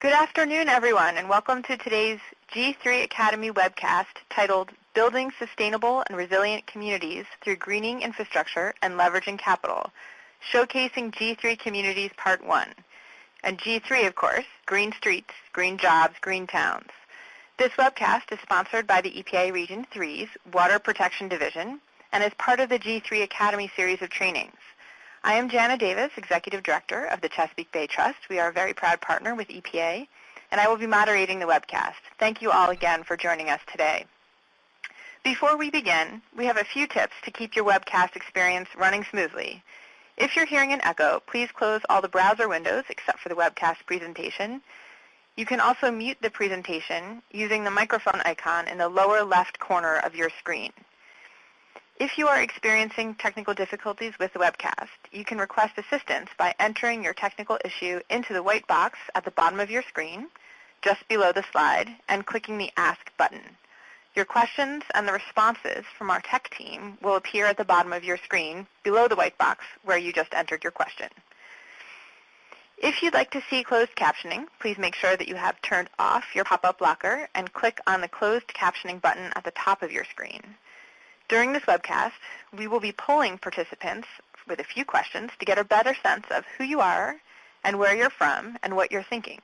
Good afternoon, everyone, and welcome to today's G3 Academy webcast titled Building Sustainable and Resilient Communities Through Greening Infrastructure and Leveraging Capital, showcasing G3 Communities Part 1. And G3, of course, Green Streets, Green Jobs, Green Towns. This webcast is sponsored by the EPA Region 3's Water Protection Division and is part of the G3 Academy series of trainings. I am Jana Davis, Executive Director of the Chesapeake Bay Trust. We are a very proud partner with EPA, and I will be moderating the webcast. Thank you all again for joining us today. Before we begin, we have a few tips to keep your webcast experience running smoothly. If you're hearing an echo, please close all the browser windows except for the webcast presentation. You can also mute the presentation using the microphone icon in the lower left corner of your screen. If you are experiencing technical difficulties with the webcast, you can request assistance by entering your technical issue into the white box at the bottom of your screen, just below the slide, and clicking the Ask button. Your questions and the responses from our tech team will appear at the bottom of your screen, below the white box where you just entered your question. If you'd like to see closed captioning, please make sure that you have turned off your pop-up blocker and click on the closed captioning button at the top of your screen. During this webcast, we will be polling participants with a few questions to get a better sense of who you are and where you're from and what you're thinking.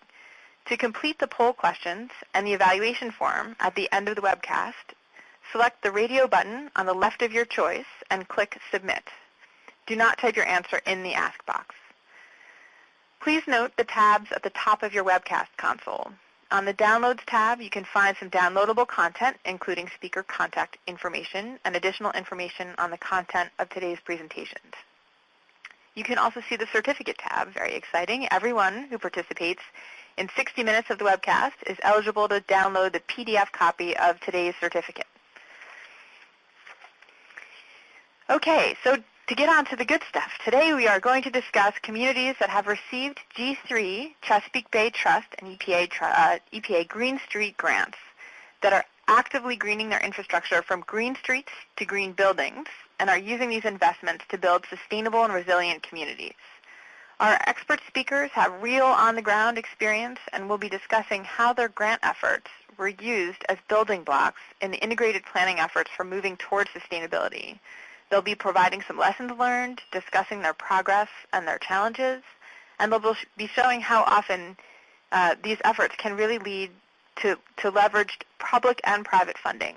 To complete the poll questions and the evaluation form at the end of the webcast, select the radio button on the left of your choice and click Submit. Do not type your answer in the Ask box. Please note the tabs at the top of your webcast console. On the Downloads tab, you can find some downloadable content, including speaker contact information and additional information on the content of today's presentations. You can also see the Certificate tab, very exciting. Everyone who participates in 60 minutes of the webcast is eligible to download the PDF copy of today's certificate. Okay, so to get on to the good stuff, today we are going to discuss communities that have received G3 Chesapeake Bay Trust and EPA Green Street grants that are actively greening their infrastructure from green streets to green buildings and are using these investments to build sustainable and resilient communities. Our expert speakers have real on-the-ground experience and will be discussing how their grant efforts were used as building blocks in the integrated planning efforts for moving towards sustainability. They'll be providing some lessons learned, discussing their progress and their challenges, and they'll be showing how often these efforts can really lead to leveraged public and private funding.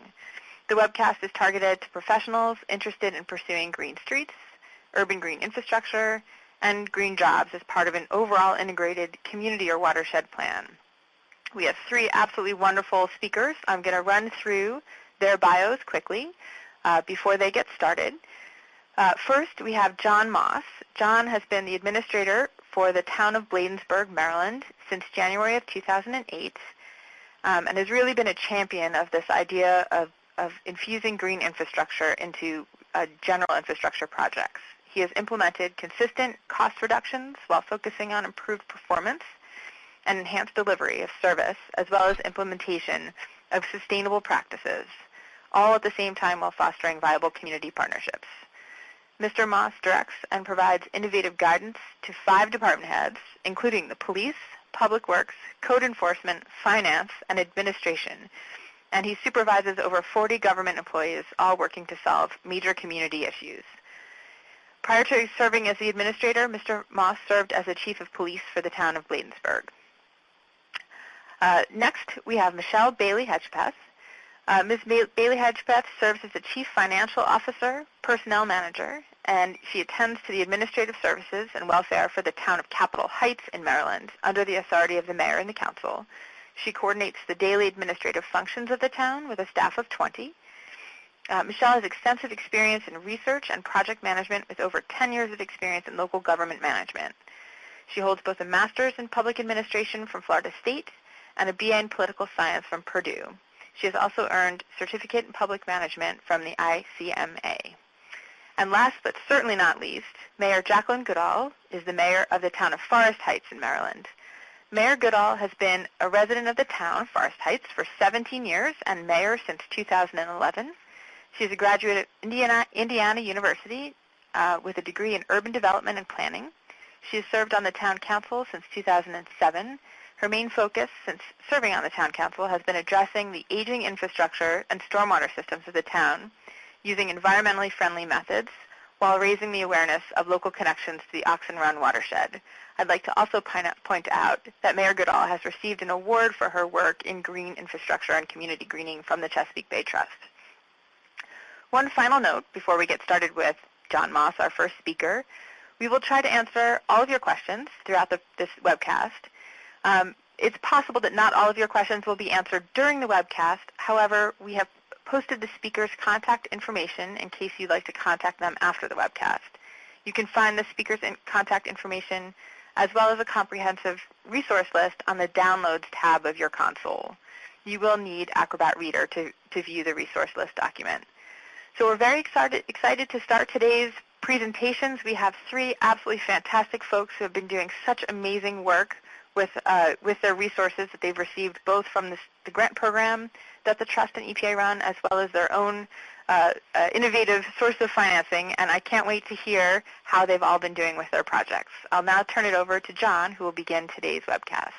The webcast is targeted to professionals interested in pursuing green streets, urban green infrastructure, and green jobs as part of an overall integrated community or watershed plan. We have three absolutely wonderful speakers. I'm going to run through their bios quickly before they get started. First, we have John Moss. John has been the administrator for the town of Bladensburg, Maryland, since January of 2008, and has really been a champion of this idea of infusing green infrastructure into general infrastructure projects. He has implemented consistent cost reductions while focusing on improved performance and enhanced delivery of service, as well as implementation of sustainable practices, all at the same time while fostering viable community partnerships. Mr. Moss directs and provides innovative guidance to 5 department heads, including the police, public works, code enforcement, finance, and administration, and he supervises over 40 government employees, all working to solve major community issues. Prior to serving as the administrator, Mr. Moss served as the chief of police for the town of Bladensburg. Next, we have Michelle Bailey-Hedgepeth. Ms. Bailey-Hedgepeth serves as the Chief Financial Officer, Personnel Manager, and she attends to the administrative services and welfare for the town of Capitol Heights in Maryland under the authority of the mayor and the council. She coordinates the daily administrative functions of the town with a staff of 20. Michelle has extensive experience in research and project management with over 10 years of experience in local government management. She holds both a master's in public administration from Florida State and a BA in political science from Purdue. She has also earned Certificate in Public Management from the ICMA. And last but certainly not least, Mayor Jacqueline Goodall is the mayor of the town of Forest Heights in Maryland. Mayor Goodall has been a resident of the town, Forest Heights, for 17 years and mayor since 2011. She's a graduate of Indiana University with a degree in urban development and planning. She has served on the town council since 2007, Her main focus since serving on the Town Council has been addressing the aging infrastructure and stormwater systems of the town using environmentally friendly methods while raising the awareness of local connections to the Oxen Run watershed. I'd like to also point out that Mayor Goodall has received an award for her work in green infrastructure and community greening from the Chesapeake Bay Trust. One final note before we get started with John Moss, our first speaker. We will try to answer all of your questions throughout this webcast. It's possible that not all of your questions will be answered during the webcast. However, we have posted the speaker's contact information in case you'd like to contact them after the webcast. You can find the speaker's contact information as well as a comprehensive resource list on the Downloads tab of your console. You will need Acrobat Reader to view the resource list document. So we're very excited to start today's presentations. We have three absolutely fantastic folks who have been doing such amazing work with their resources that they've received both from the grant program that the Trust and EPA run, as well as their own innovative source of financing, and I can't wait to hear how they've all been doing with their projects. I'll now turn it over to John, who will begin today's webcast.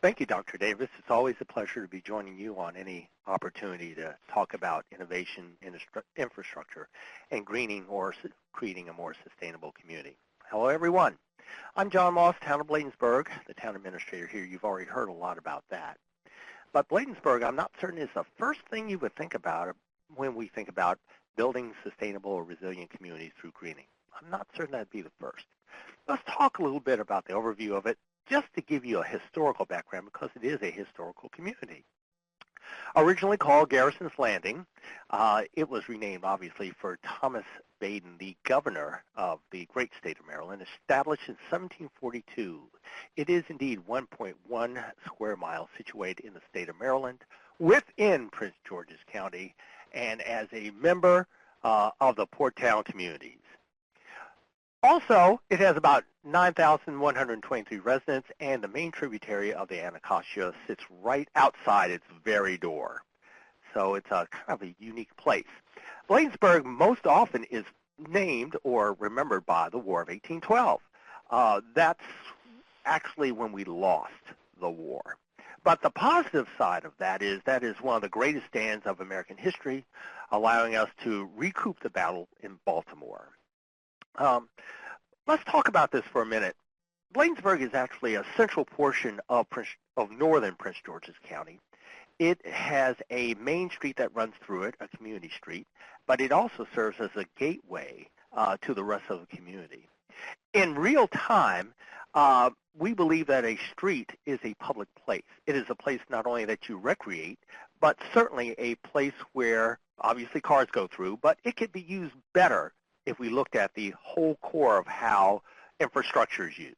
Thank you, Dr. Davis. It's always a pleasure to be joining you on any opportunity to talk about innovation in infrastructure and greening or creating a more sustainable community. Hello, everyone. I'm John Moss, Town of Bladensburg, the town administrator here. You've already heard a lot about that. But Bladensburg, I'm not certain, is the first thing you would think about when we think about building sustainable or resilient communities through greening. I'm not certain that'd be the first. Let's talk a little bit about the overview of it, just to give you a historical background, because it is a historical community. Originally called Garrison's Landing, it was renamed, obviously, for Thomas Baden, the governor of the great state of Maryland, established in 1742. It is indeed 1.1 square miles situated in the state of Maryland, within Prince George's County, and as a member of the Port Town communities. Also, it has about 9,123 residents, and the main tributary of the Anacostia sits right outside its very door. So it's a kind of a unique place. Bladensburg most often is named or remembered by the War of 1812. That's actually when we lost the war. But the positive side of that is one of the greatest stands of American history, allowing us to recoup the battle in Baltimore. Let's talk about this for a minute. Bladensburg is actually a central portion of northern Prince George's County. It has a main street that runs through it, a community street, but it also serves as a gateway to the rest of the community. In real time, we believe that a street is a public place. It is a place not only that you recreate, but certainly a place where obviously cars go through, but it could be used better if we looked at the whole core of how infrastructure is used.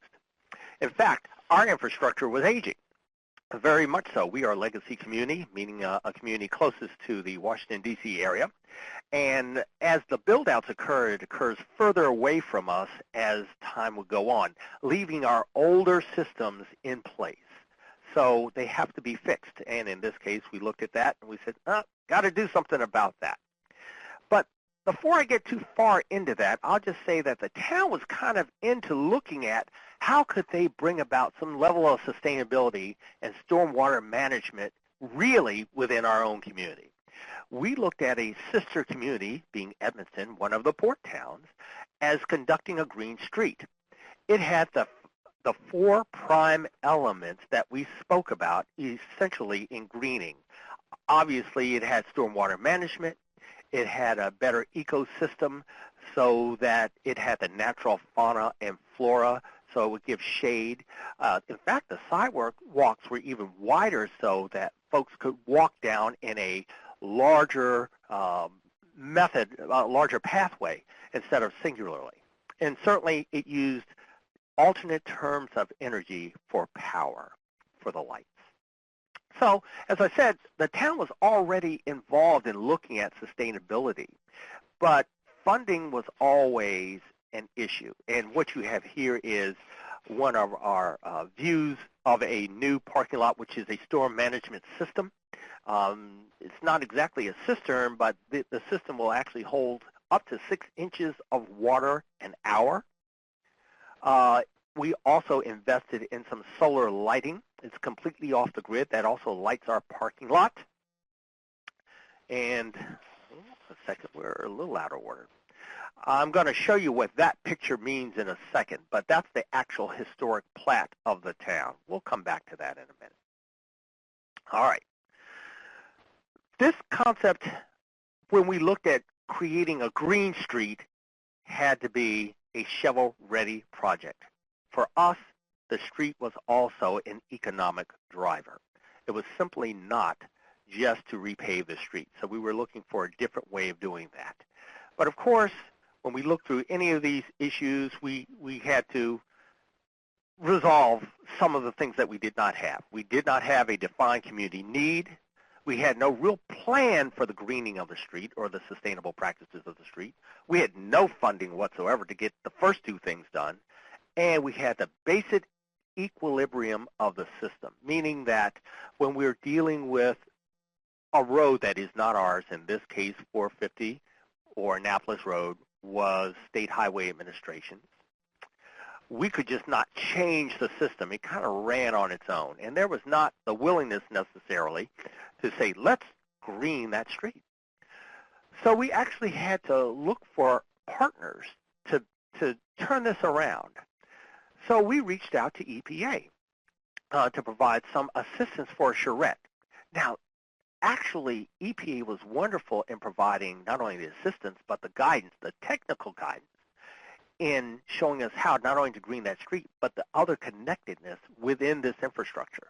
In fact, our infrastructure was aging, very much so. We are a legacy community, meaning a community closest to the Washington, D.C. area. And as the build-outs occur, it occurs further away from us as time would go on, leaving our older systems in place. So they have to be fixed. And in this case, we looked at that and we said, got to do something about that. But before I get too far into that, I'll just say that the town was kind of into looking at how could they bring about some level of sustainability and stormwater management really within our own community. We looked at a sister community, being Edmonston, one of the port towns, as conducting a green street. It had the four prime elements that we spoke about essentially in greening. Obviously, it had stormwater management. It had a better ecosystem so that it had the natural fauna and flora, so it would give shade. In fact, the sidewalks were even wider so that folks could walk down in a larger larger pathway instead of singularly. And certainly it used alternate terms of energy for power for the lights. So, as I said, the town was already involved in looking at sustainability, but funding was always an issue. And what you have here is one of our views of a new parking lot, which is a storm management system. It's not exactly a cistern, but the system will actually hold up to 6 inches of water an hour. We also invested in some solar lighting. It's completely off the grid. That also lights our parking lot. And a second, we're a little out of order. I'm going to show you what that picture means in a second, but that's the actual historic plat of the town. We'll come back to that in a minute. All right. This concept, when we looked at creating a green street, had to be a shovel-ready project. For us, the street was also an economic driver. It was simply not just to repave the street. So we were looking for a different way of doing that. But of course, when we looked through any of these issues, we had to resolve some of the things that we did not have. We did not have a defined community need. We had no real plan for the greening of the street or the sustainable practices of the street. We had no funding whatsoever to get the first two things done. And we had the basic equilibrium of the system, meaning that when we're dealing with a road that is not ours, in this case 450 or Annapolis Road was State Highway Administration, we could just not change the system. It kind of ran on its own. And there was not the willingness necessarily to say, let's green that street. So we actually had to look for partners to turn this around. So we reached out to EPA to provide some assistance for a charrette. Now, actually, EPA was wonderful in providing not only the assistance, but the guidance, the technical guidance, in showing us how not only to green that street, but the other connectedness within this infrastructure.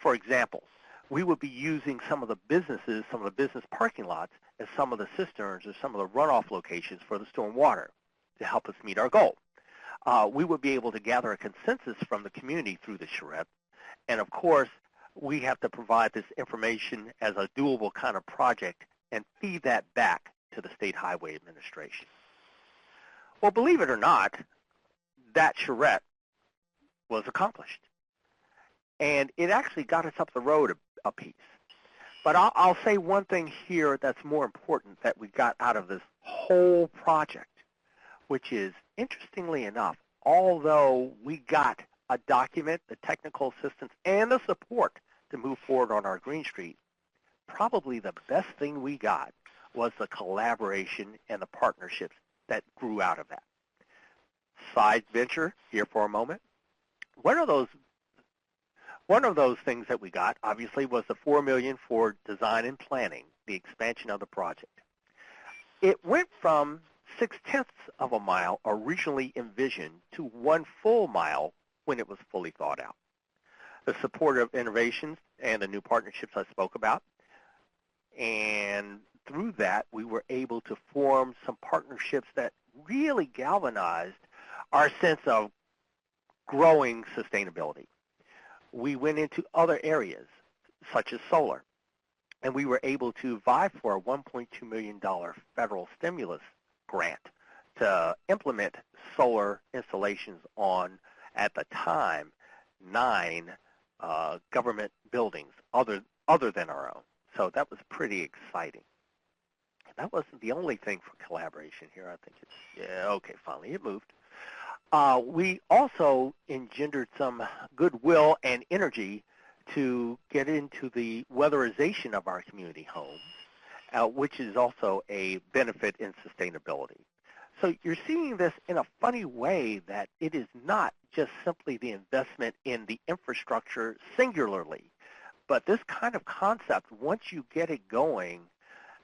For example, we would be using some of the businesses, some of the business parking lots, as some of the cisterns or some of the runoff locations for the storm water to help us meet our goal. We would be able to gather a consensus from the community through the charrette. And of course, we have to provide this information as a doable kind of project and feed that back to the State Highway Administration. Well, believe it or not, that charrette was accomplished. And it actually got us up the road a piece. But I'll say one thing here that's more important that we got out of this whole project, which is, interestingly enough, although we got a document, the technical assistance, and the support to move forward on our Green Street, probably the best thing we got was the collaboration and the partnerships that grew out of that. Side venture here for a moment. One of those things that we got, obviously, was the $4 million for design and planning, the expansion of the project. It went from 0.6 of a mile originally envisioned to 1 full mile when it was fully thought out. The support of innovations and the new partnerships I spoke about. And through that, we were able to form some partnerships that really galvanized our sense of growing sustainability. We went into other areas, such as solar, and we were able to vie for a $1.2 million federal stimulus grant to implement solar installations on, at the time, 9 government buildings other than our own. So that was pretty exciting. That wasn't the only thing for collaboration here. I think okay, finally it moved. We also engendered some goodwill and energy to get into the weatherization of our community homes, which is also a benefit in sustainability. So you're seeing this in a funny way that it is not just simply the investment in the infrastructure singularly, but this kind of concept, once you get it going,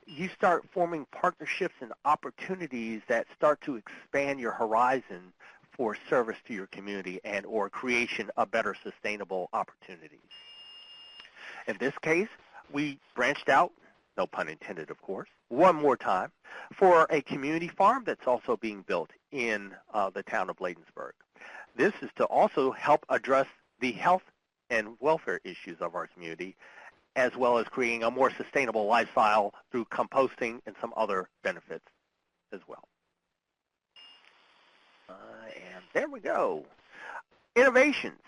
you start forming partnerships and opportunities that start to expand your horizon for service to your community and or creation of better sustainable opportunities. In this case, we branched out, no pun intended, of course, one more time, for a community farm that's also being built in the town of Bladensburg. This is to also help address the health and welfare issues of our community, as well as creating a more sustainable lifestyle through composting and some other benefits as well. And there we go. Innovations.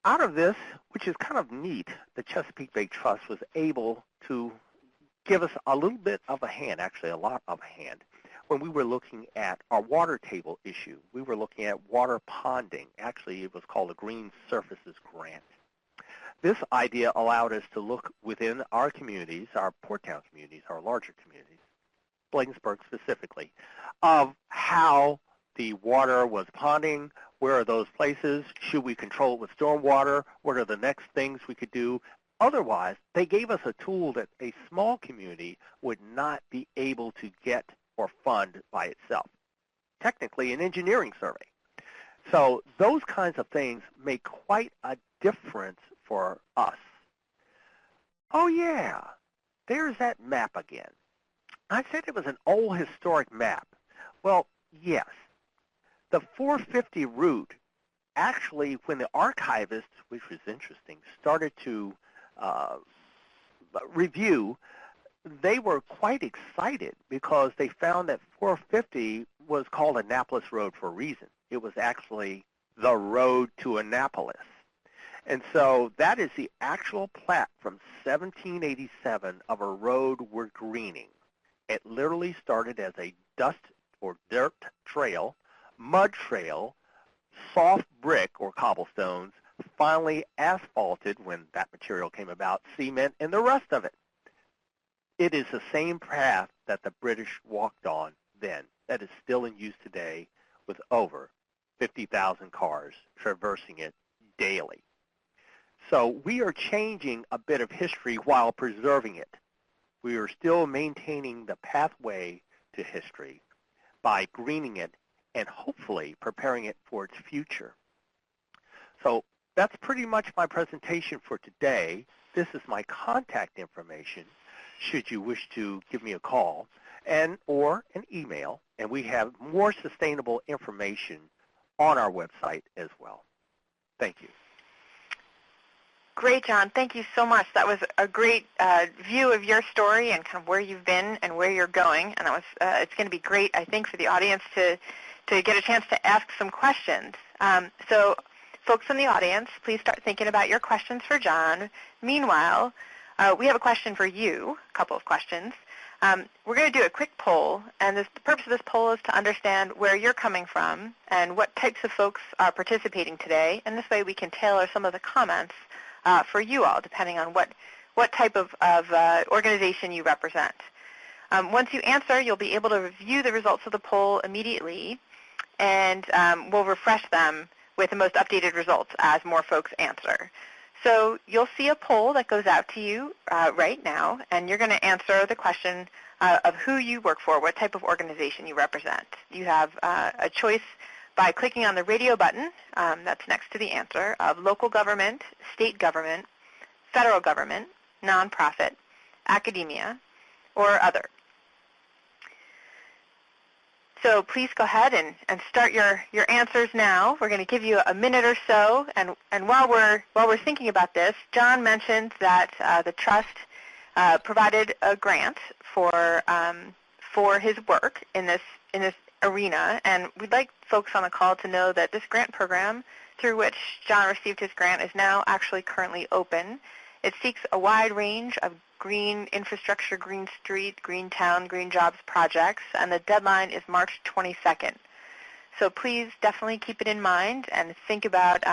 Out of this, which is kind of neat, the Chesapeake Bay Trust was able to give us a little bit of a hand, actually a lot of a hand, when we were looking at our water table issue. We were looking at water ponding. Actually, it was called a Green Surfaces Grant. This idea allowed us to look within our communities, our port town communities, our larger communities, Bladensburg specifically, of how the water was ponding. Where are those places? Should we control it with stormwater? What are the next things we could do? Otherwise, they gave us a tool that a small community would not be able to get or fund by itself. Technically, an engineering survey. So those kinds of things make quite a difference for us. Oh yeah, there's that map again. I said it was an old historic map. Well, yes. The 450 route, actually, when the archivists, which was interesting, started to review, they were quite excited because they found that 450 was called Annapolis Road for a reason. It was actually the road to Annapolis. And so that is the actual plat from 1787 of a road we're greening. It literally started as a dust or dirt trail, mud trail, soft brick or cobblestones, finally asphalted when that material came about, cement, and the rest of it. It is the same path that the British walked on then. That is still in use today with over 50,000 cars traversing it daily. So we are changing a bit of history while preserving it. We are still maintaining the pathway to history by greening it and hopefully preparing it for its future. So that's pretty much my presentation for today. This is my contact information should you wish to give me a call and or an email, and we have more sustainable information on our website as well. Thank you. Great, John. Thank you so much. That was a great view of your story and kind of where you've been and where you're going. And that was it's going to be great, I think, for the audience to get a chance to ask some questions. So folks in the audience, please start thinking about your questions for John. Meanwhile, we have a question for you, a couple of questions. We're going to do a quick poll, and the purpose of this poll is to understand where you're coming from and what types of folks are participating today. And this way we can tailor some of the comments for you all, depending on what type of organization you represent. Once you answer, you'll be able to review the results of the poll immediately, and we'll refresh them with the most updated results as more folks answer. So you'll see a poll that goes out to you right now, and you're going to answer the question of who you work for, what type of organization you represent. You have a choice by clicking on the radio button that's next to the answer of local government, state government, federal government, nonprofit, academia, or other. So please go ahead and start your answers now. We're going to give you a minute or so, and while we're thinking about this, John mentioned that the trust provided a grant for his work in this arena, and we'd like folks on the call to know that this grant program through which John received his grant is now actually currently open. It seeks a wide range of green infrastructure, green street, green town, green jobs projects, and the deadline is March 22nd. So please definitely keep it in mind and think about,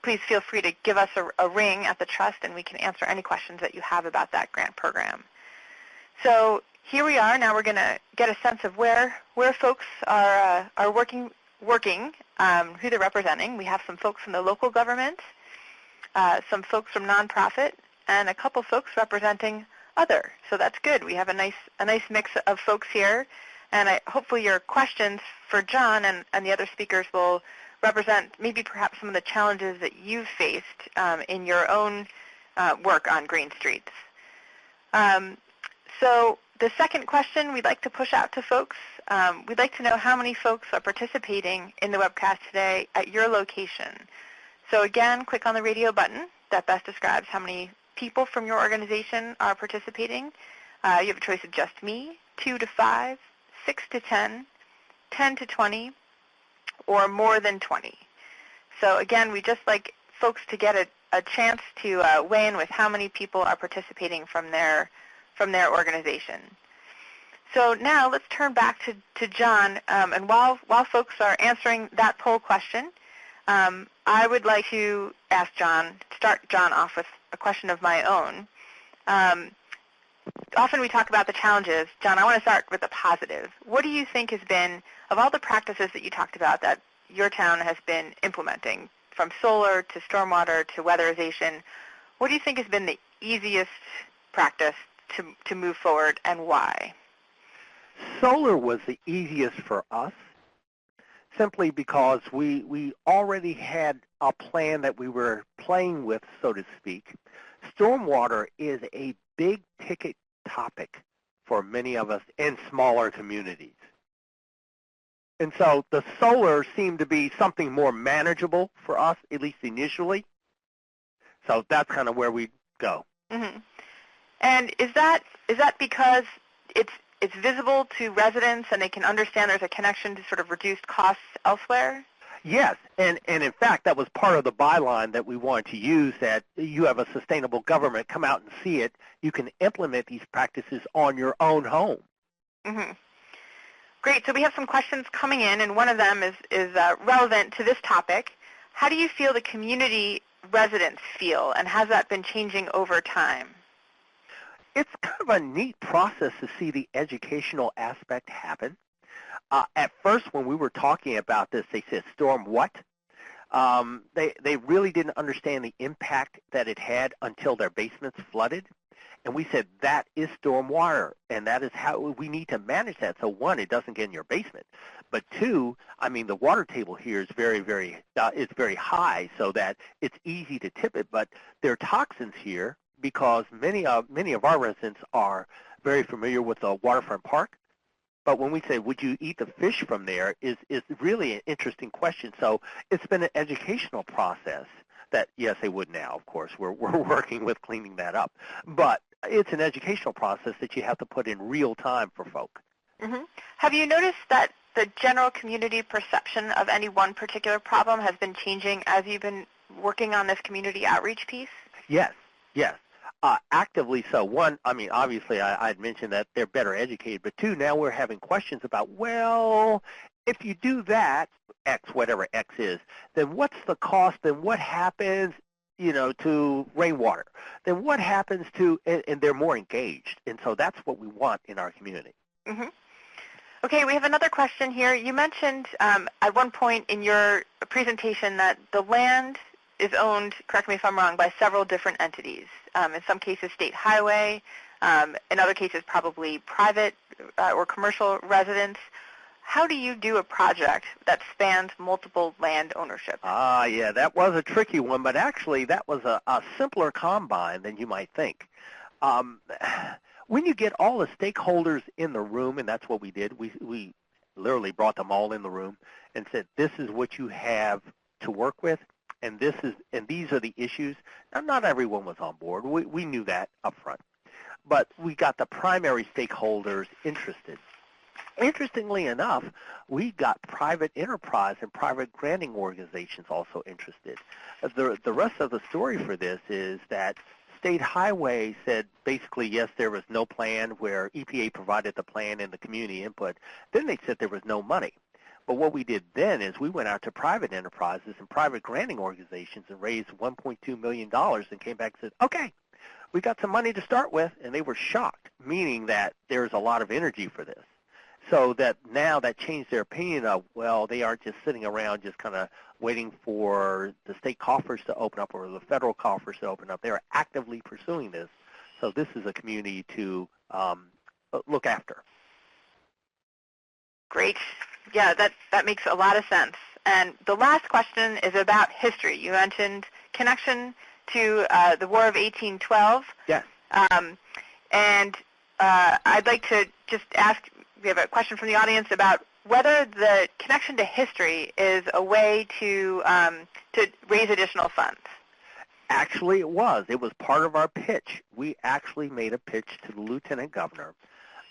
please feel free to give us a ring at the trust and we can answer any questions that you have about that grant program. So here we are. Now we're going to get a sense of where folks are working, who they're representing. We have some folks from the local government, some folks from nonprofit, and a couple folks representing other. So that's good. We have a nice mix of folks here, and hopefully your questions for John and the other speakers will represent maybe perhaps some of the challenges that you've faced in your own work on green streets. So the second question we'd like to push out to folks, we'd like to know how many folks are participating in the webcast today at your location. So again, click on the radio button that best describes how many people from your organization are participating. You have a choice of just me, 2 to 5, 6 to 10, 10 to 20, or more than 20. So again, we just like folks to get a chance to weigh in with how many people are participating from their organization. So now let's turn back to John, and while folks are answering that poll question, I would like to start John off with a question of my own. Often we talk about the challenges. John, I want to start with the positive. What do you think has been, of all the practices that you talked about that your town has been implementing, from solar to stormwater to weatherization, what do you think has been the easiest practice to move forward, and why? Solar was the easiest for us, simply because we already had a plan that we were playing with, so to speak. Stormwater is a big ticket topic for many of us in smaller communities. And so the solar seemed to be something more manageable for us, at least initially. So that's kind of where we go. Mm-hmm. And is that because it's visible to residents and they can understand there's a connection to sort of reduced costs elsewhere? Yes, and in fact, that was part of the byline that we wanted to use, that you have a sustainable government, come out and see it. You can implement these practices on your own home. Mm-hmm. Great. So we have some questions coming in, and one of them is relevant to this topic. How do you feel the community residents feel, and has that been changing over time? It's kind of a neat process to see the educational aspect happen. At first, when we were talking about this, they said, storm what? They really didn't understand the impact that it had until their basements flooded. And we said, that is storm water, and that is how we need to manage that. So one, it doesn't get in your basement. But two, I mean, the water table here is very high, so that it's easy to tip it. But there are toxins here because many of our residents are very familiar with the waterfront park. But when we say, would you eat the fish from there, is really an interesting question. So it's been an educational process that, yes, they would now, of course. We're working with cleaning that up. But it's an educational process that you have to put in real time for folk. Mm-hmm. Have you noticed that the general community perception of any one particular problem has been changing as you've been working on this community outreach piece? Yes. Actively so. One, I mean, obviously I'd mentioned that they're better educated, but two, now we're having questions about, well, if you do that, X, whatever X is, then what's the cost, and what happens, to rainwater? Then what happens to, and they're more engaged, and so that's what we want in our community. Mm-hmm. Okay, we have another question here. You mentioned at one point in your presentation that the land is owned, correct me if I'm wrong, by several different entities. In some cases, state highway. In other cases, probably private or commercial residents. How do you do a project that spans multiple land ownership? Yeah, that was a tricky one, but actually that was a simpler combine than you might think. When you get all the stakeholders in the room, and that's what we did, we literally brought them all in the room and said, this is what you have to work with. And these are the issues. Now, not everyone was on board. We knew that up front. But we got the primary stakeholders interested. Interestingly enough, we got private enterprise and private granting organizations also interested. The rest of the story for this is that State Highway said basically, yes, there was no plan, where EPA provided the plan and the community input. Then they said there was no money. But what we did then is we went out to private enterprises and private granting organizations and raised $1.2 million and came back and said, okay, we got some money to start with, and they were shocked, meaning that there's a lot of energy for this. So that now that changed their opinion of, well, they aren't just sitting around just kind of waiting for the state coffers to open up or the federal coffers to open up. They're actively pursuing this. So this is a community to look after. Great. Yeah, that makes a lot of sense. And the last question is about history. You mentioned connection to the War of 1812. Yes. And I'd like to just ask, we have a question from the audience about whether the connection to history is a way to raise additional funds. Actually, it was. It was part of our pitch. We actually made a pitch to the lieutenant governor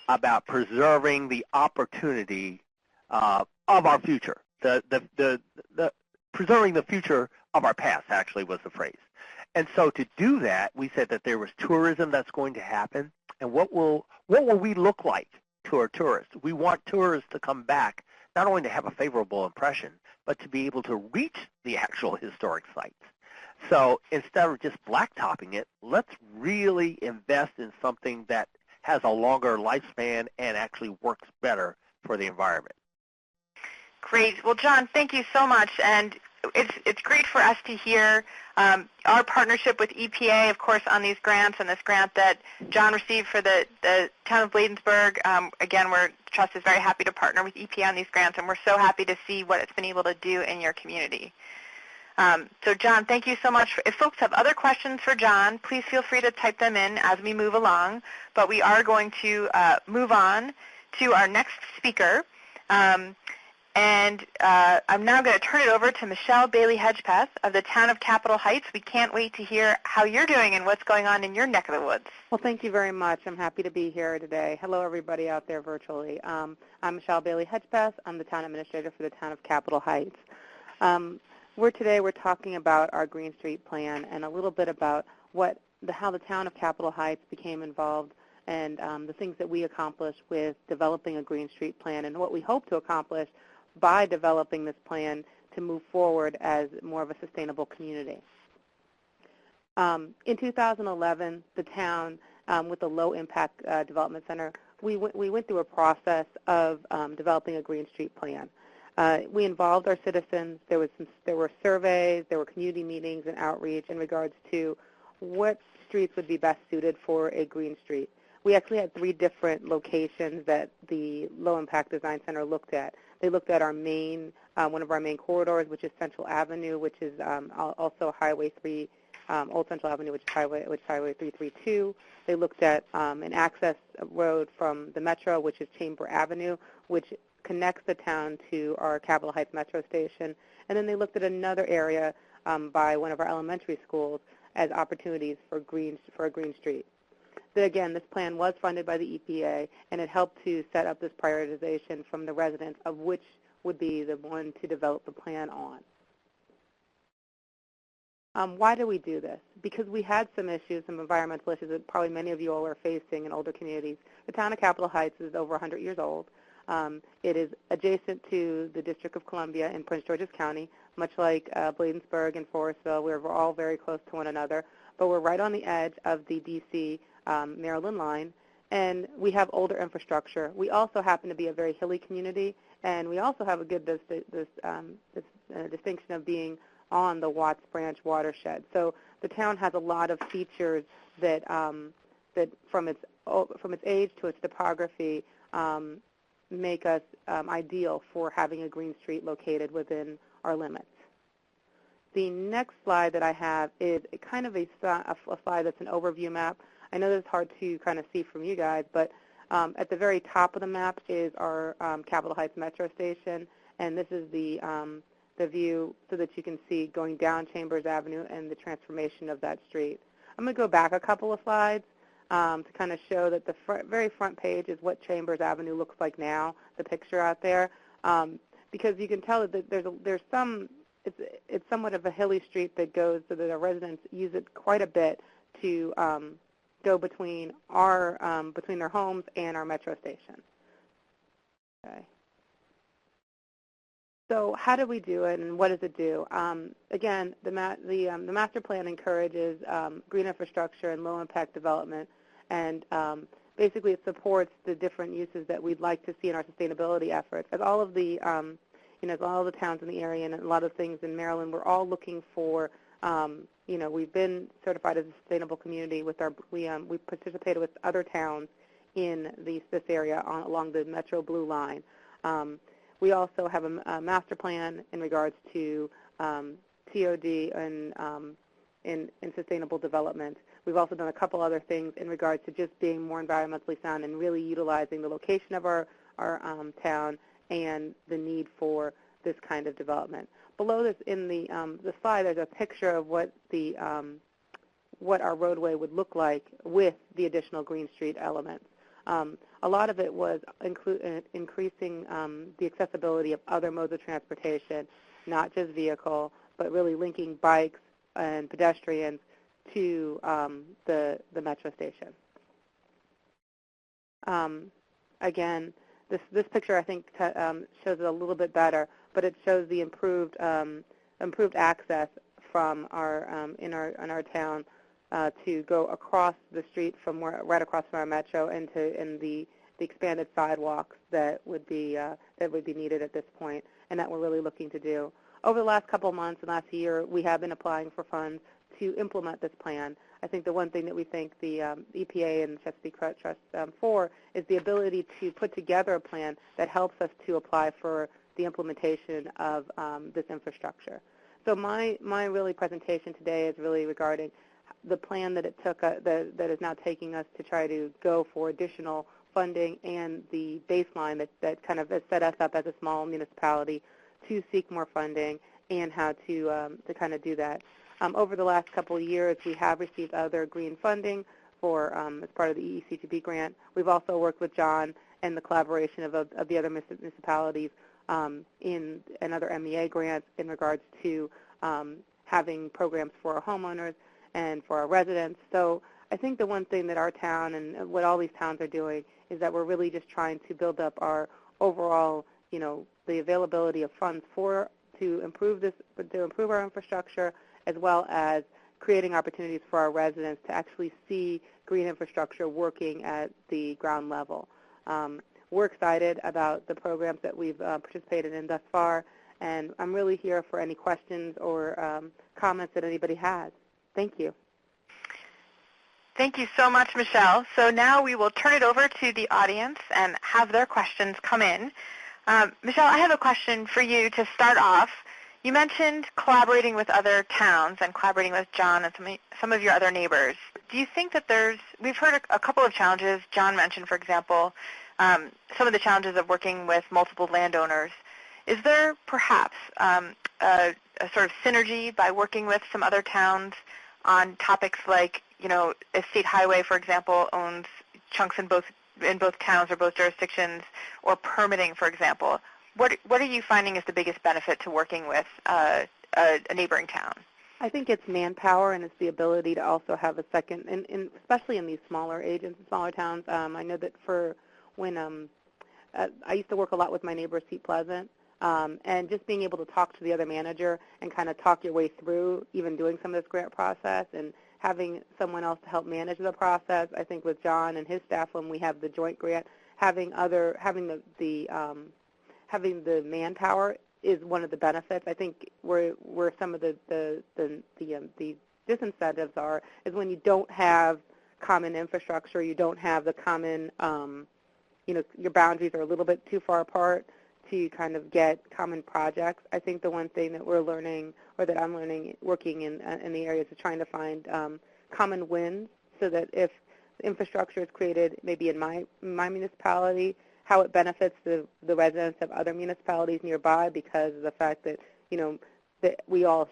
about preserving the opportunity of our future. The preserving the future of our past actually was the phrase. And so to do that, we said that there was tourism that's going to happen, and what will we look like to our tourists. We want tourists to come back, not only to have a favorable impression, but to be able to reach the actual historic sites. So instead of just blacktopping it, let's really invest in something that has a longer lifespan and actually works better for the environment. Great. Well, John, thank you so much. And it's great for us to hear our partnership with EPA, of course, on these grants, and this grant that John received for the town of Bladensburg. Again, Trust is very happy to partner with EPA on these grants, and we're so happy to see what it's been able to do in your community. So, John, thank you so much. If folks have other questions for John, please feel free to type them in as we move along. But we are going to move on to our next speaker. I'm now going to turn it over to Michelle Bailey-Hedgepeth of the town of Capitol Heights. We can't wait to hear how you're doing and what's going on in your neck of the woods. Well, thank you very much. I'm happy to be here today. Hello, everybody out there virtually. I'm Michelle Bailey-Hedgepeth. I'm the town administrator for the town of Capitol Heights. Today we're talking about our Green Street plan and a little bit about how the town of Capitol Heights became involved and the things that we accomplished with developing a Green Street plan and what we hope to accomplish by developing this plan to move forward as more of a sustainable community. In 2011, the town, with the Low Impact Development Center, we went through a process of developing a Green Street plan. We involved our citizens. There were surveys, there were community meetings and outreach in regards to what streets would be best suited for a green street. We actually had 3 different locations that the Low Impact Design Center looked at. They looked at our one of our main corridors, which is Central Avenue, which is also Highway 3, Old Central Avenue, which is Highway 332. They looked at an access road from the Metro, which is Chamber Avenue, which connects the town to our Capitol Heights Metro station. And then they looked at another area by one of our elementary schools as opportunities for a green street. Again, this plan was funded by the EPA, and it helped to set up this prioritization from the residents of which would be the one to develop the plan on. Why do we do this? Because we had some issues, some environmental issues that probably many of you all are facing in older communities. The town of Capitol Heights is over 100 years old. It is adjacent to the District of Columbia in Prince George's County, much like Bladensburg and Forestville. We're all very close to one another, but we're right on the edge of the D.C. Maryland line, and we have older infrastructure. We also happen to be a very hilly community, and we also have a good distinction of being on the Watts Branch watershed. So the town has a lot of features that, that from its age to its topography, make us ideal for having a green street located within our limits. The next slide that I have is kind of a slide that's an overview map. I know this is hard to kind of see from you guys, but at the very top of the map is our Capitol Heights Metro Station, and this is the view so that you can see going down Chambers Avenue and the transformation of that street. I'm going to go back a couple of slides to kind of show that the very front page is what Chambers Avenue looks like now, the picture out there, because you can tell that it's somewhat of a hilly street that goes so that our residents use it quite a bit to go between their homes and our metro station. Okay. So how do we do it, and what does it do? Again, the master plan encourages green infrastructure and low-impact development, and basically it supports the different uses that we'd like to see in our sustainability efforts. As all of the all the towns in the area and a lot of things in Maryland, we're all looking for. We've been certified as a sustainable community with we participated with other towns in this area along the Metro Blue Line. We also have a master plan in regards to TOD and in sustainable development. We've also done a couple other things in regards to just being more environmentally sound and really utilizing the location of our town and the need for this kind of development. Below this in the slide, there's a picture of what our roadway would look like with the additional Green Street elements. A lot of it was increasing the accessibility of other modes of transportation, not just vehicle, but really linking bikes and pedestrians to the metro station. again, this picture I think shows it a little bit better, but it shows the improved access from in our town to go across the street right across from our metro and the expanded sidewalks that would be needed at this point, and that we're really looking to do. Over the last couple of months and last year, we have been applying for funds to implement this plan. I think the one thing that we thank the EPA and Chesapeake Trust for is the ability to put together a plan that helps us to apply for the implementation of this infrastructure. So my really presentation today is really regarding the plan that it took that is now taking us to try to go for additional funding and the baseline that kind of has set us up as a small municipality to seek more funding and how to kind of do that. Over the last couple of years, we have received other green funding for as part of the EECTB grant. We've also worked with John and the collaboration of the other municipalities in another MEA grants in regards to having programs for our homeowners and for our residents. So I think the one thing that our town and what all these towns are doing is that we're really just trying to build up our overall, the availability of funds to improve our infrastructure, as well as creating opportunities for our residents to actually see green infrastructure working at the ground level. We're excited about the programs that we've participated in thus far, and I'm really here for any questions or comments that anybody has. Thank you. Thank you so much, Michelle. So now we will turn it over to the audience and have their questions come in. Michelle, I have a question for you to start off. You mentioned collaborating with other towns and collaborating with John and some of your other neighbors. Do you think that we've heard a couple of challenges. John mentioned, for example, some of the challenges of working with multiple landowners. Is there perhaps a sort of synergy by working with some other towns on topics like, a state highway, for example, owns chunks in both towns or both jurisdictions, or permitting, for example? What are you finding is the biggest benefit to working with a neighboring town? I think it's manpower, and it's the ability to also have a second, and especially in these smaller agents and smaller towns. I know that when I used to work a lot with my neighbor, Seat Pleasant, and just being able to talk to the other manager and kind of talk your way through even doing some of this grant process and having someone else to help manage the process. I think with John and his staff, when we have the joint grant, having the manpower is one of the benefits. I think where some of the disincentives are is when you don't have common infrastructure, you don't have the common, your boundaries are a little bit too far apart to kind of get common projects. I think the one thing that we're learning, or that I'm learning working in the areas, is trying to find common wins, so that if infrastructure is created maybe in my municipality, how it benefits the residents of other municipalities nearby, because of the fact that that we have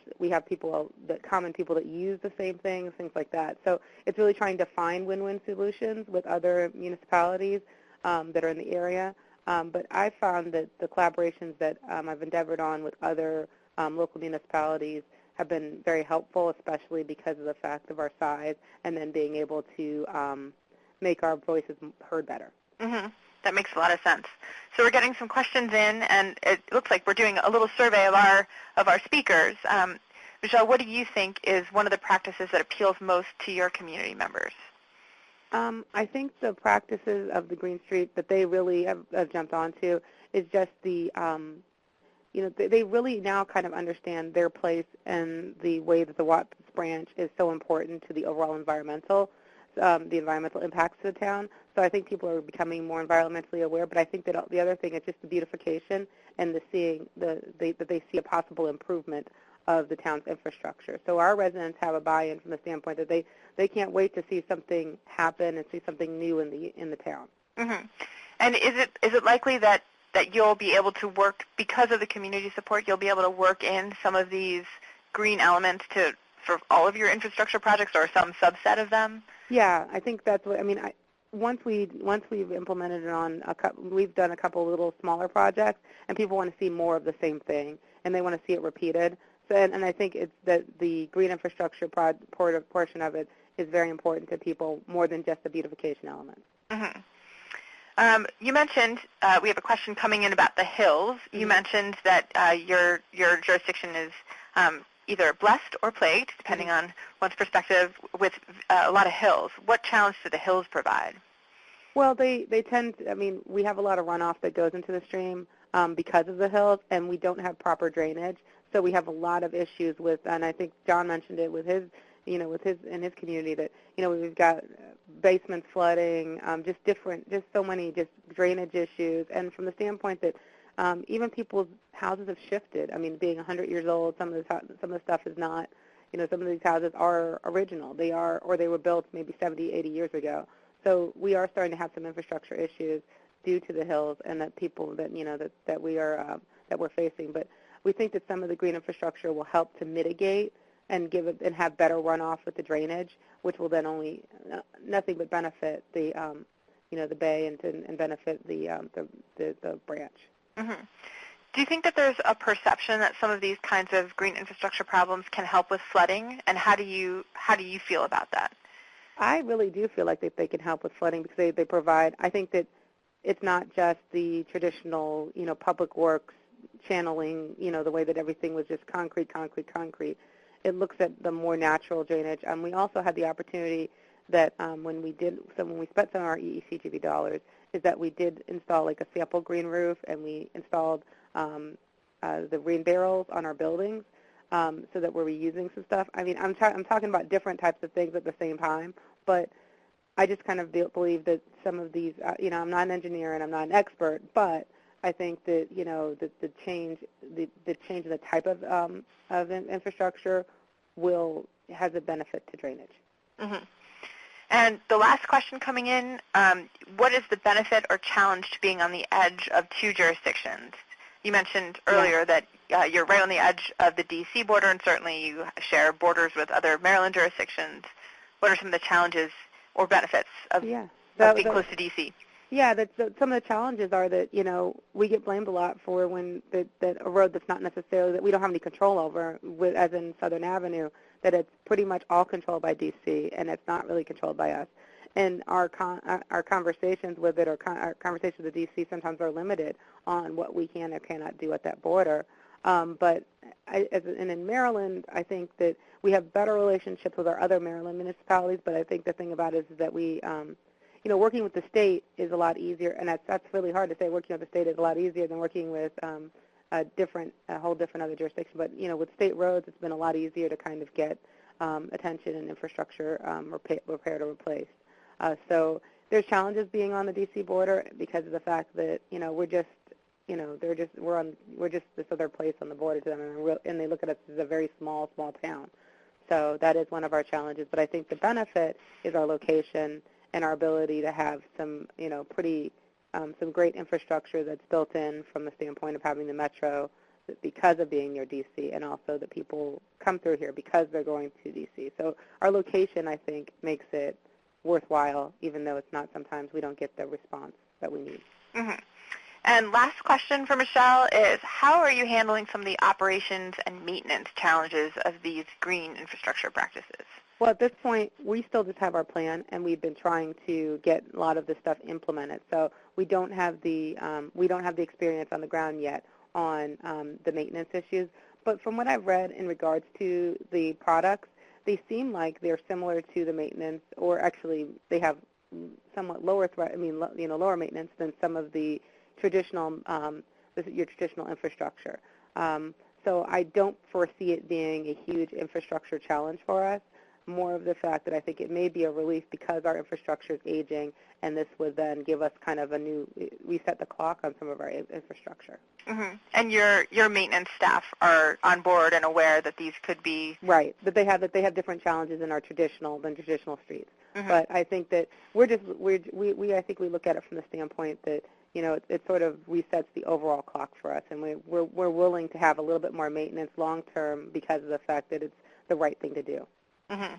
common people that use the same things like that. So it's really trying to find win-win solutions with other municipalities that are in the area. But I found that the collaborations that I've endeavored on with other local municipalities have been very helpful, especially because of the fact of our size, and then being able to make our voices heard better. Mm-hmm. That makes a lot of sense. So we're getting some questions in, and it looks like we're doing a little survey of our speakers. Michelle, what do you think is one of the practices that appeals most to your community members? I think the practices of the Green Street that they really have jumped onto is just the, they really now kind of understand their place and the way that the Watts branch is so important to the overall the environmental impacts of the town. So I think people are becoming more environmentally aware. But I think that the other thing is just the beautification and that they see a possible improvement of the town's infrastructure. So our residents have a buy-in from the standpoint that they can't wait to see something happen and see something new in the town. Mm-hmm. And is it likely that you'll be able to work, because of the community support, you'll be able to work in some of these green elements for all of your infrastructure projects, or some subset of them? Yeah, I think that's what once we've implemented it we've done a couple little smaller projects, and people want to see more of the same thing, and they want to see it repeated. So, and I think it's that the green infrastructure portion of it is very important to people, more than just the beautification element. Mm-hmm. You mentioned, we have a question coming in about the hills. You mentioned that your jurisdiction is either blessed or plagued, depending on one's perspective, with a lot of hills. What challenge do the hills provide? Well, they tend to, we have a lot of runoff that goes into the stream because of the hills, and we don't have proper drainage. So we have a lot of issues with, and I think John mentioned it with his, in his community that, we've got basement flooding, just so many drainage issues. And from the standpoint that even people's houses have shifted. Being 100 years old, some of the stuff is not, some of these houses are original. They were built maybe 70, 80 years ago. So we are starting to have some infrastructure issues due to the hills and that people that that we're facing. But we think that some of the green infrastructure will help to mitigate and have better runoff with the drainage, which will then only nothing but benefit the the bay and benefit the branch. Mm-hmm. Do you think that there's a perception that some of these kinds of green infrastructure problems can help with flooding, and how do you feel about that? I really do feel like they can help with flooding because they provide, I think that it's not just the traditional, public works channeling, the way that everything was just concrete. It looks at the more natural drainage. We also had the opportunity that when we spent some of our EECGB dollars, is that we did install like a sample green roof, and we installed the rain barrels on our buildings. So that we're reusing some stuff. I'm talking about different types of things at the same time, but I just kind of believe that some of these, I'm not an engineer and I'm not an expert, but I think that, the change in the type of infrastructure has a benefit to drainage. Mm-hmm. And the last question coming in, what is the benefit or challenge to being on the edge of two jurisdictions? You mentioned earlier that you're right on the edge of the D.C. border, and certainly you share borders with other Maryland jurisdictions. What are some of the challenges or benefits of being close to D.C.? Yeah, some of the challenges are that, we get blamed a lot for that a road that's not necessarily, that we don't have any control over, as in Southern Avenue, that it's pretty much all controlled by D.C., and it's not really controlled by us. And our conversations with it, or our conversations with D.C. sometimes are limited on what we can or cannot do at that border. But in Maryland, I think that we have better relationships with our other Maryland municipalities. But I think the thing about it is that we, working with the state is a lot easier, and that's really hard to say. Working with the state is a lot easier than working with a whole different other jurisdiction. But with state roads, it's been a lot easier to kind of get attention and infrastructure repaired or replaced. So there's challenges being on the D.C. border because of the fact that we're just this other place on the border to them, and they look at us as a very small town. So that is one of our challenges. But I think the benefit is our location and our ability to have some some great infrastructure that's built in from the standpoint of having the metro because of being near D.C., and also that people come through here because they're going to D.C. So our location, I think, makes it worthwhile, even though it's not, sometimes we don't get the response that we need. Mm-hmm. And last question for Michelle is, how are you handling some of the operations and maintenance challenges of these green infrastructure practices? Well, at this point, we still just have our plan, and we've been trying to get a lot of this stuff implemented. So we don't have the experience on the ground yet on the maintenance issues. But from what I've read in regards to the products, they seem like they're similar to the maintenance, or actually they have somewhat lower lower maintenance than some of the traditional your traditional infrastructure. So I don't foresee it being a huge infrastructure challenge for us. More of the fact that I think it may be a relief because our infrastructure is aging, and this would then give us kind of a new reset the clock on some of our infrastructure. Mm-hmm. And your maintenance staff are on board and aware that these could be right. That they have different challenges in our traditional streets. Mm-hmm. But I think that I think we look at it from the standpoint that it sort of resets the overall clock for us, and we're willing to have a little bit more maintenance long term because of the fact that it's the right thing to do. Mm-hmm.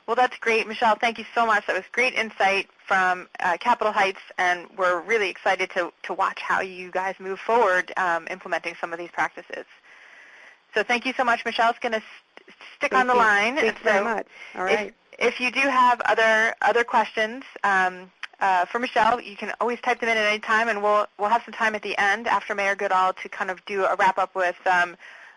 Well, that's great. Michelle, thank you so much. That was great insight from Capitol Heights, and we're really excited to watch how you guys move forward implementing some of these practices. So thank you so much. Michelle's going to stick on the line. Thanks very much. All right. If you do have other questions, For Michelle, you can always type them in at any time, and we'll have some time at the end after Mayor Goodall to kind of do a wrap-up with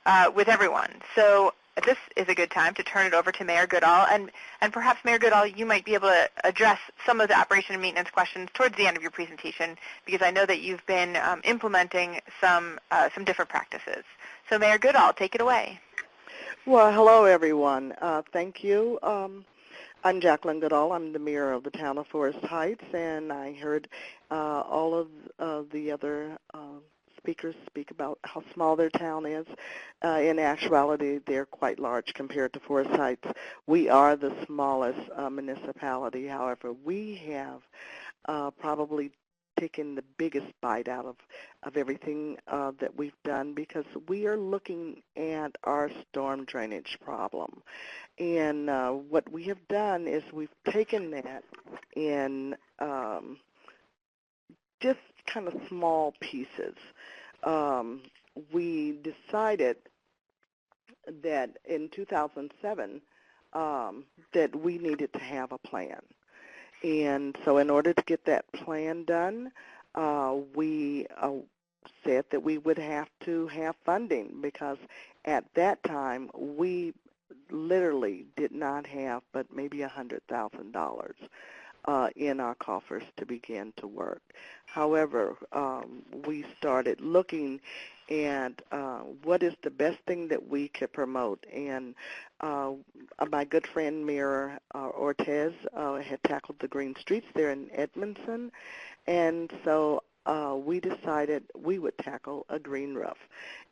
everyone. So this is a good time to turn it over to Mayor Goodall, and perhaps, Mayor Goodall, you might be able to address some of the operation and maintenance questions towards the end of your presentation, because I know that you've been implementing some different practices. So Mayor Goodall, take it away. Well, hello, everyone. Thank you. I'm Jacqueline Goodall. I'm the mayor of the town of Forest Heights, and I heard all of the other speakers speak about how small their town is. In actuality, they're quite large compared to Forest Heights. We are the smallest municipality. However, we have probably taken the biggest bite out of everything that we've done, because we are looking at our storm drainage problem. And what we have done is we've taken that in just kind of small pieces. We decided that in 2007 that we needed to have a plan. And so in order to get that plan done, we said that we would have to have funding, because at that time we literally did not have but maybe $100,000 in our coffers to begin to work. However, we started looking at what is the best thing that we could promote. And my good friend Mayor Ortez had tackled the green streets there in Edmondson, and so we decided we would tackle a green roof.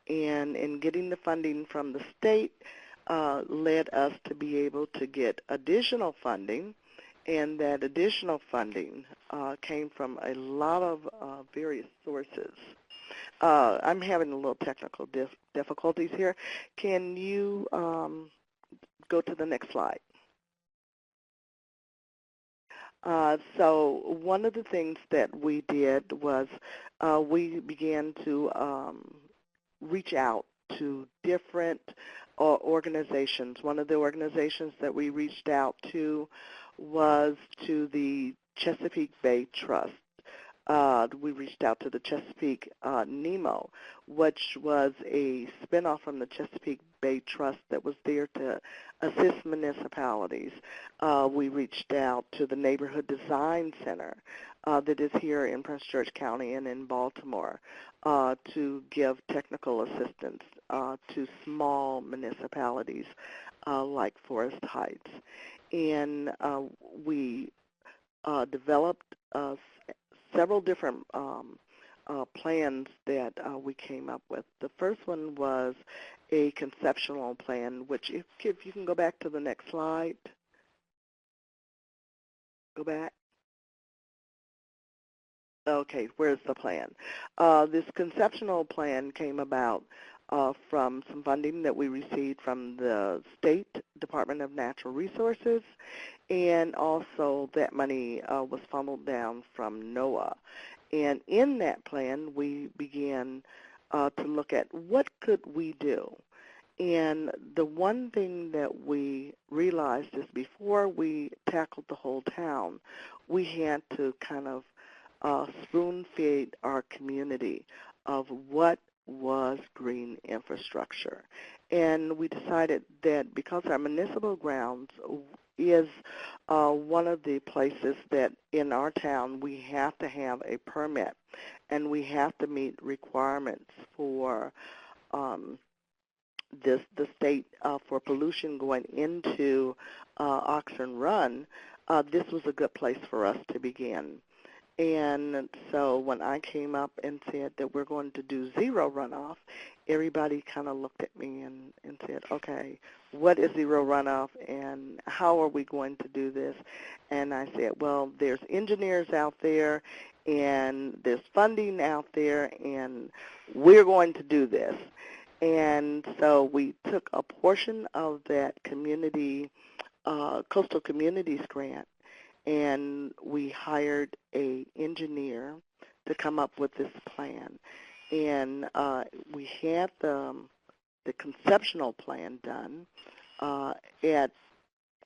And in getting the funding from the state led us to be able to get additional funding, and that additional funding came from a lot of various sources. I'm having a little technical difficulties here. Can you go to the next slide? So one of the things that we did was we began to reach out to different organizations. One of the organizations that we reached out to was to the Chesapeake Bay Trust. We reached out to the Chesapeake NEMO, which was a spinoff from the Chesapeake Bay Trust that was there to assist municipalities. We reached out to the Neighborhood Design Center that is here in Prince George County and in Baltimore to give technical assistance to small municipalities like Forest Heights. And we developed several different plans that we came up with. The first one was a conceptual plan, which if you can go back to the next slide. Go back. Okay, where's the plan? This conceptual plan came about from some funding that we received from the State Department of Natural Resources, and also that money was funneled down from NOAA. And in that plan, we began to look at what could we do. And the one thing that we realized is before we tackled the whole town, we had to kind of spoon-feed our community of what was green infrastructure. And we decided that because our municipal grounds is one of the places that in our town we have to have a permit, and we have to meet requirements for the state for pollution going into Oxen Run, this was a good place for us to begin. And so when I came up and said that we're going to do zero runoff, everybody kind of looked at me and said, okay, what is zero runoff and how are we going to do this? And I said, well, there's engineers out there and there's funding out there, and we're going to do this. And so we took a portion of that community, Coastal Communities grant, and we hired an engineer to come up with this plan. And we had the conceptual plan done at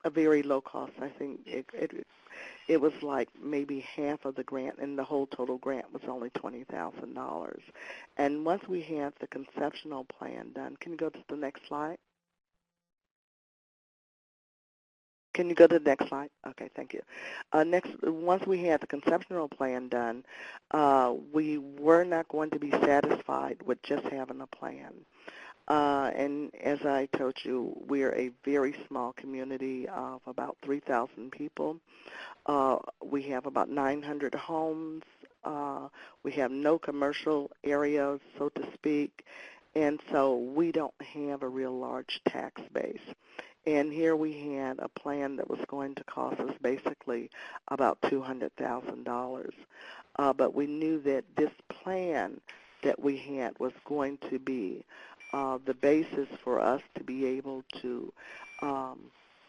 a very low cost. I think it was like maybe half of the grant, and the whole total grant was only $20,000. And once we had the conceptual plan done, can you go to the next slide? Can you go to the next slide? Okay, thank you. Once we had the conceptual plan done, we were not going to be satisfied with just having a plan. And as I told you, we're a very small community of about 3,000 people. We have about 900 homes. We have no commercial areas, so to speak, and so we don't have a real large tax base. And here we had a plan that was going to cost us basically about $200,000. But we knew that this plan that we had was going to be the basis for us to be able to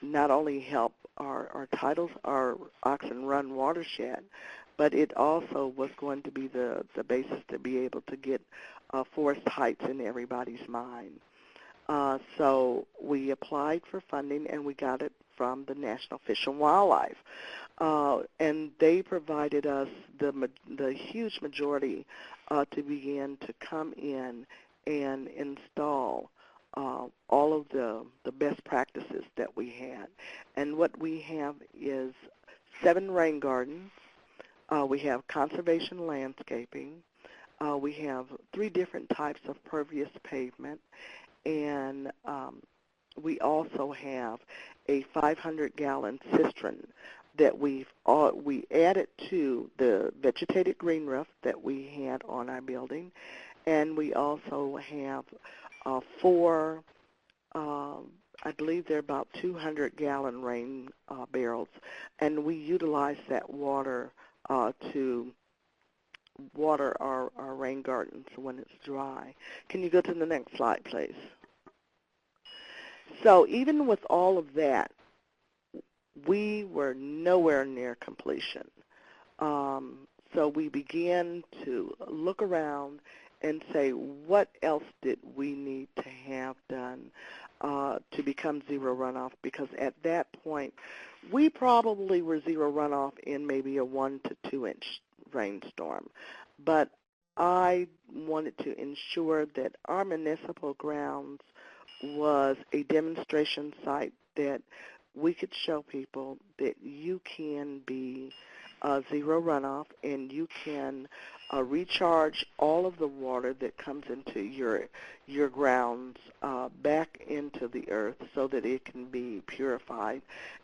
not only help our titles, our Oxen Run watershed, but it also was going to be the basis to be able to get Forest Heights in everybody's mind. So we applied for funding, and we got it from the National Fish and Wildlife. And they provided us the huge majority to begin to come in and install all of the best practices that we had. And what we have is 7 rain gardens. We have conservation landscaping. We have 3 different types of pervious pavement. And we also have a 500-gallon cistern that we added to the vegetated green roof that we had on our building. And we also have 4, I believe they're about 200-gallon rain barrels, and we utilize that water to water our rain gardens when it's dry. Can you go to the next slide, please? So even with all of that, we were nowhere near completion. So we began to look around and say, what else did we need to have done to become zero runoff? Because at that point, we probably were zero runoff in maybe a 1 to 2 inch rainstorm. But I wanted to ensure that our municipal grounds was a demonstration site that we could show people that you can be zero runoff, and you can recharge all of the water that comes into your grounds back into the earth so that it can be purified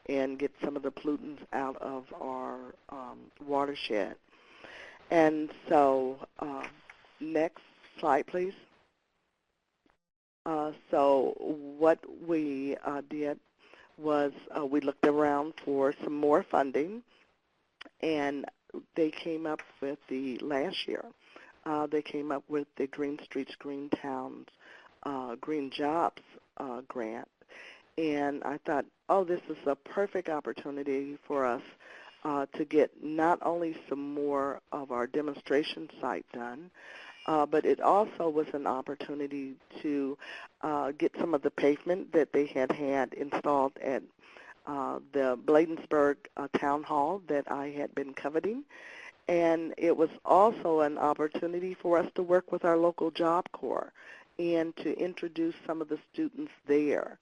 and get some of the pollutants out of our watershed. And so next slide, please. So what we did was we looked around for some more funding, and they came up with last year, they came up with the Green Streets, Green Towns, Green Jobs grant. And I thought, oh, this is a perfect opportunity for us to get not only some more of our demonstration site done, but it also was an opportunity to get some of the pavement that they had installed at the Bladensburg Town Hall that I had been coveting. And it was also an opportunity for us to work with our local Job Corps and to introduce some of the students there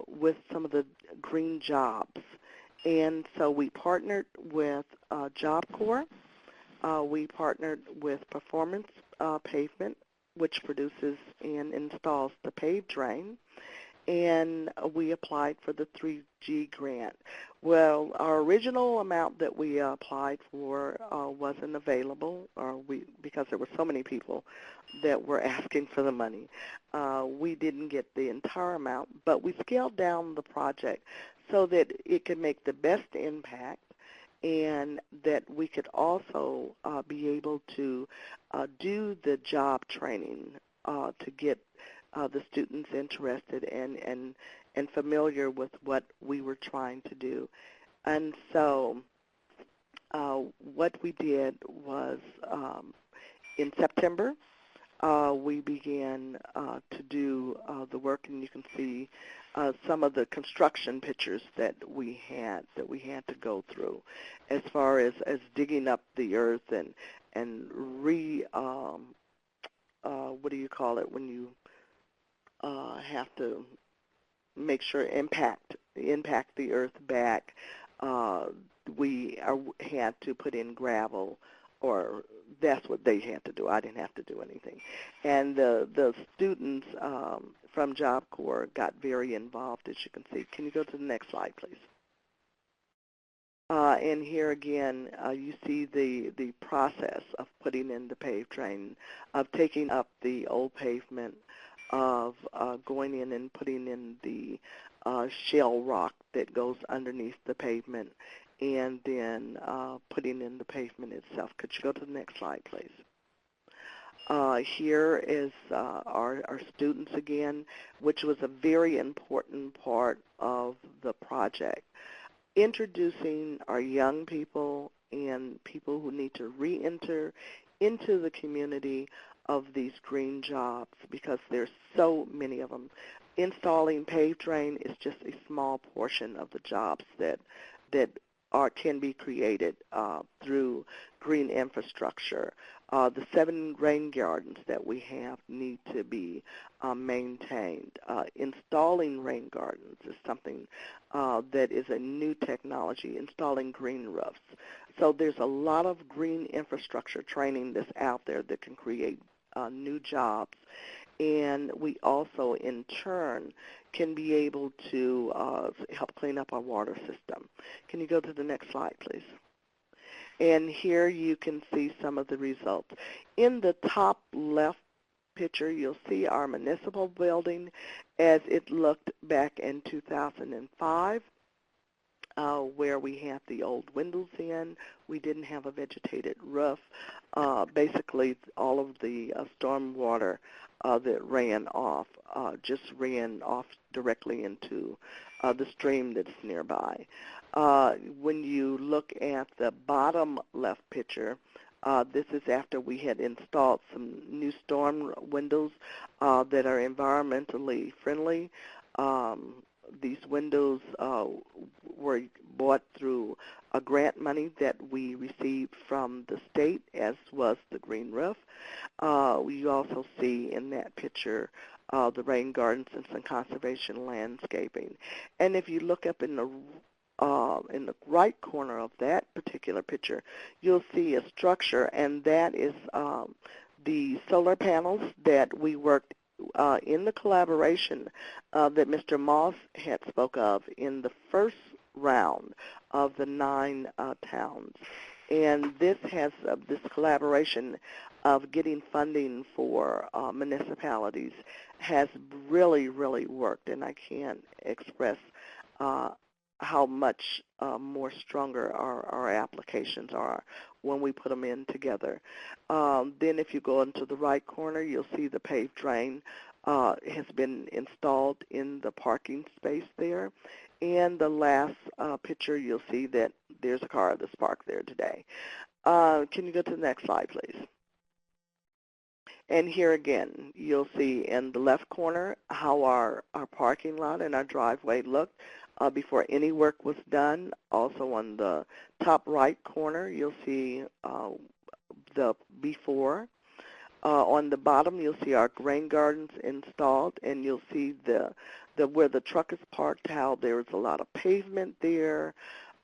with some of the green jobs. And so we partnered with Job Corps. We partnered with Performance Pavement, which produces and installs the paved drain. And we applied for the 3G grant. Well, our original amount that we applied for wasn't available, because there were so many people that were asking for the money. We didn't get the entire amount, but we scaled down the project so that it could make the best impact, and that we could also be able to do the job training to get the students interested and familiar with what we were trying to do. And so what we did was in September, we began to do the work, and you can see some of the construction pictures that we had to go through, as far as digging up the earth and what do you call it when you have to make sure impact the earth back. Had to put in gravel, or that's what they had to do. I didn't have to do anything. And the students from Job Corps got very involved, as you can see. Can you go to the next slide, please? And here again, you see the process of putting in the paved drain, of taking up the old pavement, of going in and putting in the shell rock that goes underneath the pavement, and then putting in the pavement itself. Could you go to the next slide, please? Here is our students again, which was a very important part of the project. Introducing our young people and people who need to re-enter into the community of these green jobs, because there's so many of them. Installing paved drain is just a small portion of the jobs that can be created through green infrastructure. The 7 rain gardens that we have need to be maintained. Installing rain gardens is something that is a new technology, installing green roofs. So there's a lot of green infrastructure training that's out there that can create new jobs. And we also, in turn, can be able to help clean up our water system. Can you go to the next slide, please? And here you can see some of the results. In the top left picture, you'll see our municipal building as it looked back in 2005. Where we had the old windows in. We didn't have a vegetated roof. Basically, all of the storm water that ran off just ran off directly into the stream that's nearby. When you look at the bottom left picture, this is after we had installed some new storm windows that are environmentally friendly. These windows were bought through a grant money that we received from the state, as was the green roof. We also see in that picture the rain gardens and some conservation landscaping. And if you look up in the right corner of that particular picture, you'll see a structure, and that is the solar panels that we worked in the collaboration that Mr. Moss had spoke of in the first round of the 9 towns. And this has this collaboration of getting funding for municipalities has really, really worked, and I can't express how much more stronger our applications are when we put them in together. Then if you go into the right corner, you'll see the paved drain has been installed in the parking space there. And the last picture, you'll see that there's a car that's parked there today. Can you go to the next slide, please? And here again, you'll see in the left corner how our parking lot and our driveway looked before any work was done. Also on the top right corner, you'll see the before. On the bottom, you'll see our rain gardens installed, and you'll see where the truck is parked, how there's a lot of pavement there.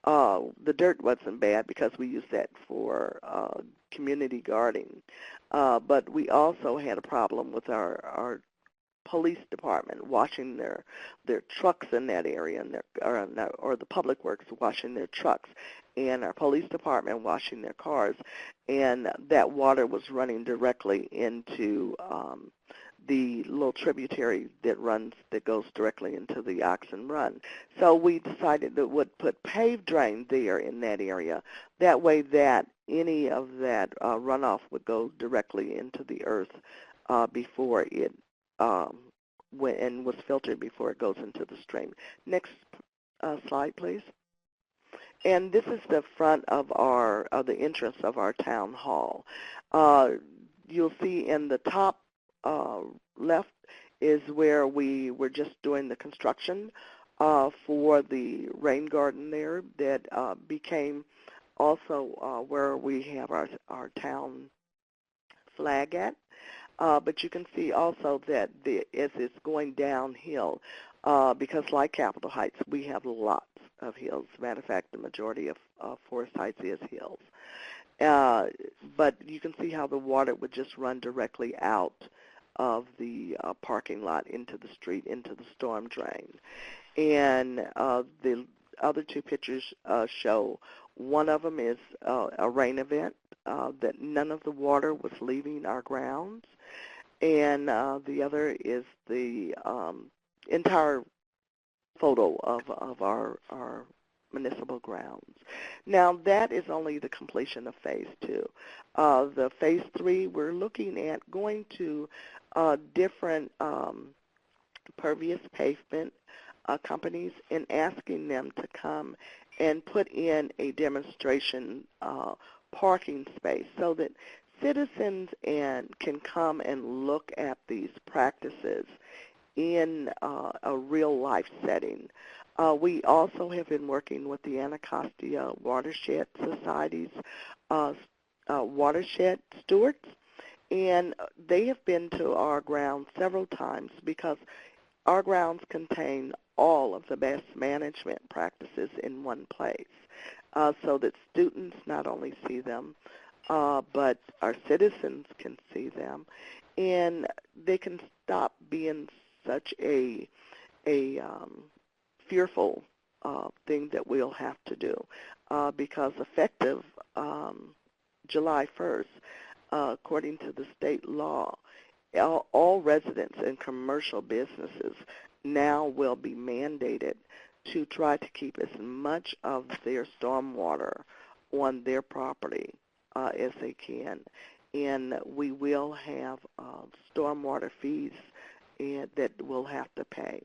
The dirt wasn't bad because we used that for community gardening. But we also had a problem with our police department washing their trucks in that area, and or the public works washing their trucks, and our police department washing their cars, and that water was running directly into the little tributary that goes directly into the Oxen Run. So we decided that we'd put paved drain there in that area. That way that any of that runoff would go directly into the earth before it went and was filtered before it goes into the stream. Next slide, please. And this is the front of the entrance of our town hall. You'll see in the top left is where we were just doing the construction for the rain garden there that became also where we have our town flag at. But you can see also that as it's going downhill, because like Capitol Heights, we have lots of hills. As a matter of fact, the majority of Forest Heights is hills. But you can see how the water would just run directly out of the parking lot into the street, into the storm drain. And the other two pictures show one of them is a rain event that none of the water was leaving our grounds. And the other is the entire photo of our municipal grounds. Now, that is only the completion of Phase 2. The Phase 3, we're looking at going to different pervious pavement companies and asking them to come and put in a demonstration parking space so that citizens can come and look at these practices in a real-life setting. We also have been working with the Anacostia Watershed Society's watershed stewards, and they have been to our grounds several times because our grounds contain all of the best management practices in one place so that students not only see them, but our citizens can see them, and they can stop being such a fearful thing that we'll have to do because effective July 1st, according to the state law, all residents and commercial businesses now will be mandated to try to keep as much of their stormwater on their property as they can. And we will have stormwater fees that we'll have to pay.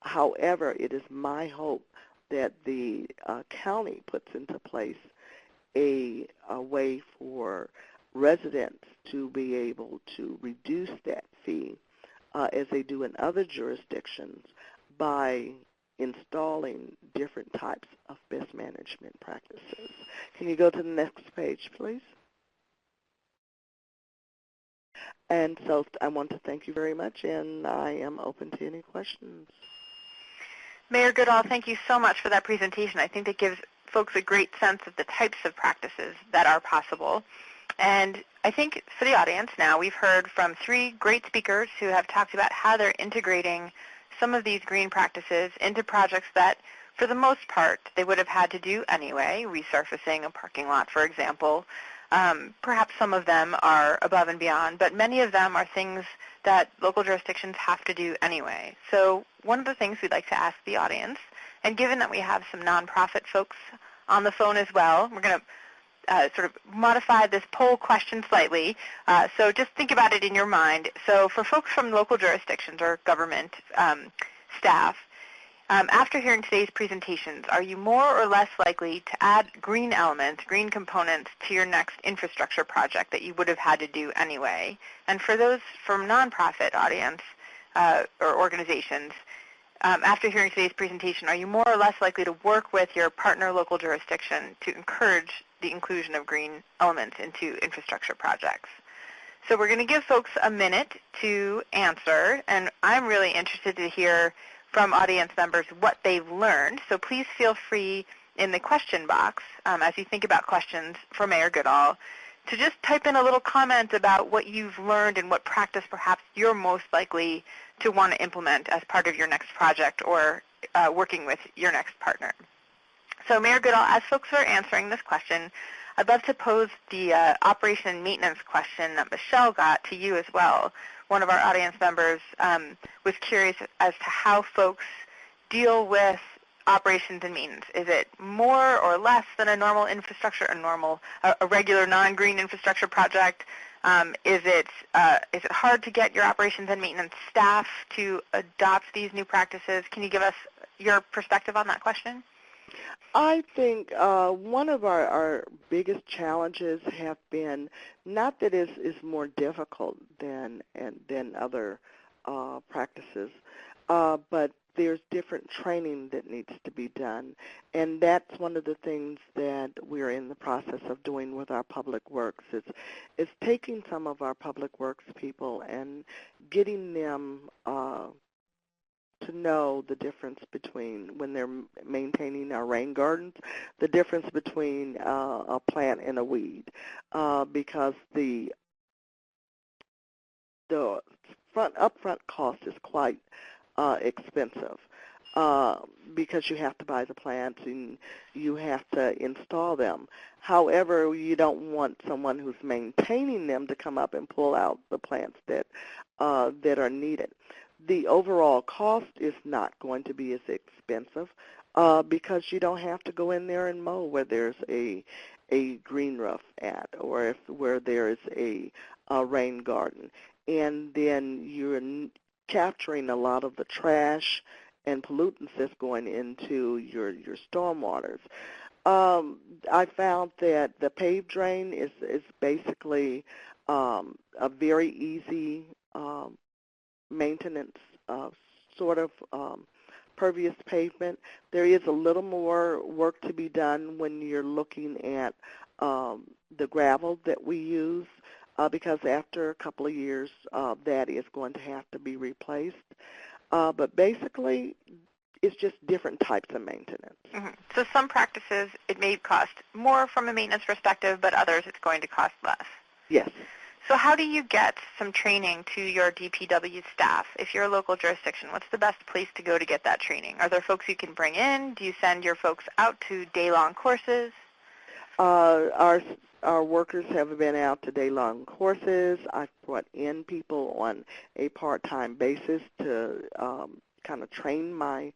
However, it is my hope that the county puts into place a way for residents to be able to reduce that fee as they do in other jurisdictions by installing different types of best management practices. Can you go to the next page, please? And so I want to thank you very much, and I am open to any questions. Mayor Goodall, thank you so much for that presentation. I think that gives folks a great sense of the types of practices that are possible. And I think for the audience now, we've heard from 3 great speakers who have talked about how they're integrating some of these green practices into projects that, for the most part, they would have had to do anyway, resurfacing a parking lot, for example. Perhaps some of them are above and beyond, but many of them are things that local jurisdictions have to do anyway. So one of the things we'd like to ask the audience, and given that we have some nonprofit folks on the phone as well, we're going to sort of modify this poll question slightly. So just think about it in your mind. So for folks from local jurisdictions or government staff, after hearing today's presentations, are you more or less likely to add green elements, green components to your next infrastructure project that you would have had to do anyway? And for those from nonprofit audience or organizations, after hearing today's presentation, are you more or less likely to work with your partner local jurisdiction to encourage the inclusion of green elements into infrastructure projects? So we're going to give folks a minute to answer, and I'm really interested to hear from audience members what they've learned. So please feel free in the question box as you think about questions for Mayor Goodall to just type in a little comment about what you've learned and what practice perhaps you're most likely to want to implement as part of your next project or working with your next partner. So Mayor Goodall, as folks are answering this question, I'd love to pose the operation and maintenance question that Michelle got to you as well. One of our audience members was curious as to how folks deal with operations and maintenance. Is it more or less than a normal infrastructure, a regular non-green infrastructure project? Is it hard to get your operations and maintenance staff to adopt these new practices? Can you give us your perspective on that question? I think one of our biggest challenges have been not that it is more difficult than other practices, but there's different training that needs to be done, and that's one of the things that we're in the process of doing with our public works. Is taking some of our public works people and getting them to know the difference between when they're maintaining our rain gardens, the difference between a plant and a weed, because the upfront cost is quite expensive. Because you have to buy the plants and you have to install them. However, you don't want someone who's maintaining them to come up and pull out the plants that are needed. The overall cost is not going to be as expensive because you don't have to go in there and mow where there's a green roof at, or where there is a rain garden. And then you're capturing a lot of the trash and pollutants that's going into your stormwaters. I found that the paved drain is basically a very easy maintenance sort of pervious pavement. There is a little more work to be done when you're looking at the gravel that we use, because after a couple of years that is going to have to be replaced. But basically, it's just different types of maintenance. Mm-hmm. So some practices, it may cost more from a maintenance perspective, but others it's going to cost less. Yes. So how do you get some training to your DPW staff? If you're a local jurisdiction, what's the best place to go to get that training? Are there folks you can bring in? Do you send your folks out to day-long courses? Our workers have been out to day-long courses. I've brought in people on a part-time basis to kind of train my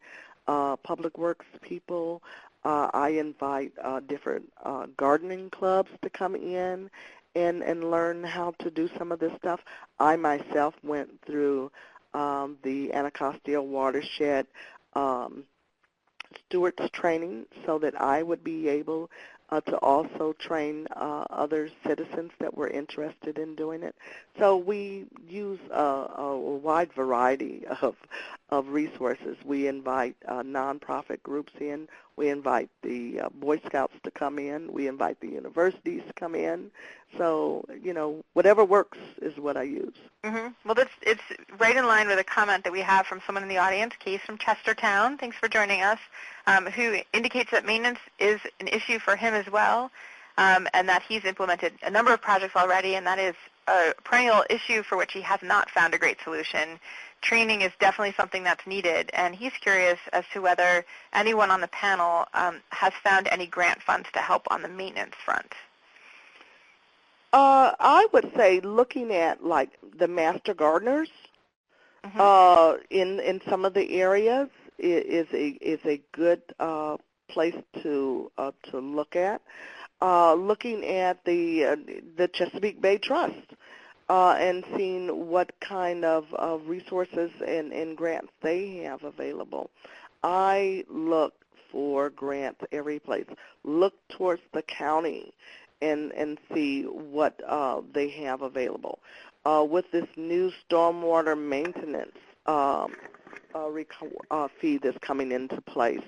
public works people. I invite different gardening clubs to come in and learn how to do some of this stuff. I myself went through the Anacostia watershed stewards training so that I would be able to also train other citizens that were interested in doing it. So we use a wide variety of resources. We invite nonprofit groups in. We invite the Boy Scouts to come in. We invite the universities to come in. So, whatever works is what I use. Mm-hmm. Well, it's right in line with a comment that we have from someone in the audience, Case from Chestertown. Thanks for joining us, who indicates that maintenance is an issue for him as well, and that he's implemented a number of projects already, and that is a perennial issue for which he has not found a great solution. Training is definitely something that's needed, and he's curious as to whether anyone on the panel has found any grant funds to help on the maintenance front. I would say looking at like the master gardeners in some of the areas is a good place to look at. Looking at the Chesapeake Bay Trust and seeing what kind of resources and grants they have available. I look for grants every place. Look towards the county and see what they have available. With this new stormwater maintenance fee that's coming into place,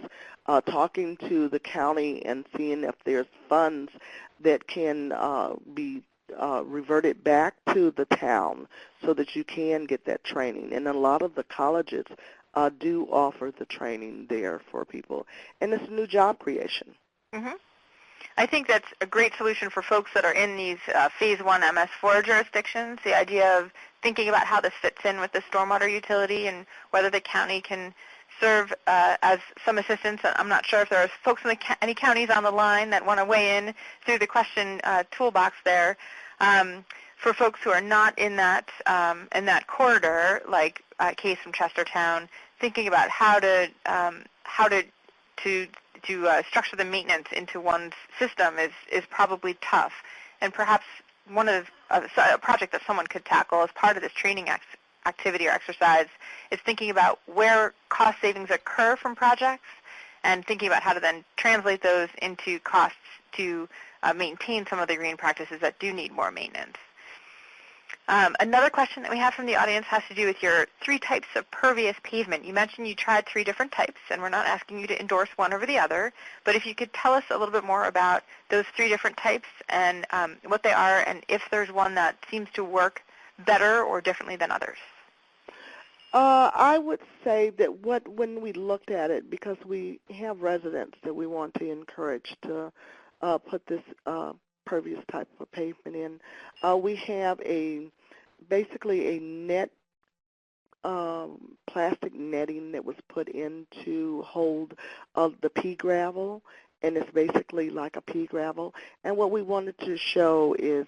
talking to the county and seeing if there's funds that can be reverted back to the town so that you can get that training. And a lot of the colleges do offer the training there for people. And it's a new job creation. Mm-hmm. I think that's a great solution for folks that are in these Phase 1 MS4 jurisdictions, the idea of thinking about how this fits in with the stormwater utility and whether the county can serve as some assistance. I'm not sure if there are folks in any counties on the line that want to weigh in through the question toolbox there. For folks who are not in that corridor, like Case from Chestertown, thinking about how to structure the maintenance into one's system is probably tough, and perhaps one of a project that someone could tackle as part of this training activity or exercise is thinking about where cost savings occur from projects and thinking about how to then translate those into costs to maintain some of the green practices that do need more maintenance. Another question that we have from the audience has to do with your 3 types of pervious pavement. You mentioned you tried 3 different types, and we're not asking you to endorse one over the other, but if you could tell us a little bit more about those 3 different types and what they are, and if there's one that seems to work better or differently than others. I would say that when we looked at it, because we have residents that we want to encourage to put this pervious type of pavement in, we have basically a net plastic netting that was put in to hold the pea gravel, and it's basically like a pea gravel. And what we wanted to show is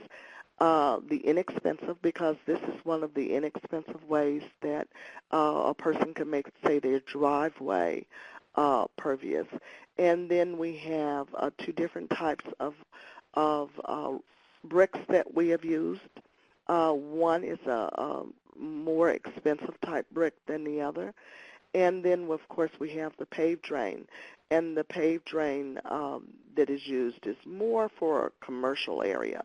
the inexpensive, because this is one of the inexpensive ways that a person can make, say, their driveway pervious. And then we have 2 different types of bricks that we have used. One is a more expensive type brick than the other. And then, of course, we have the paved drain. And the paved drain that is used is more for a commercial area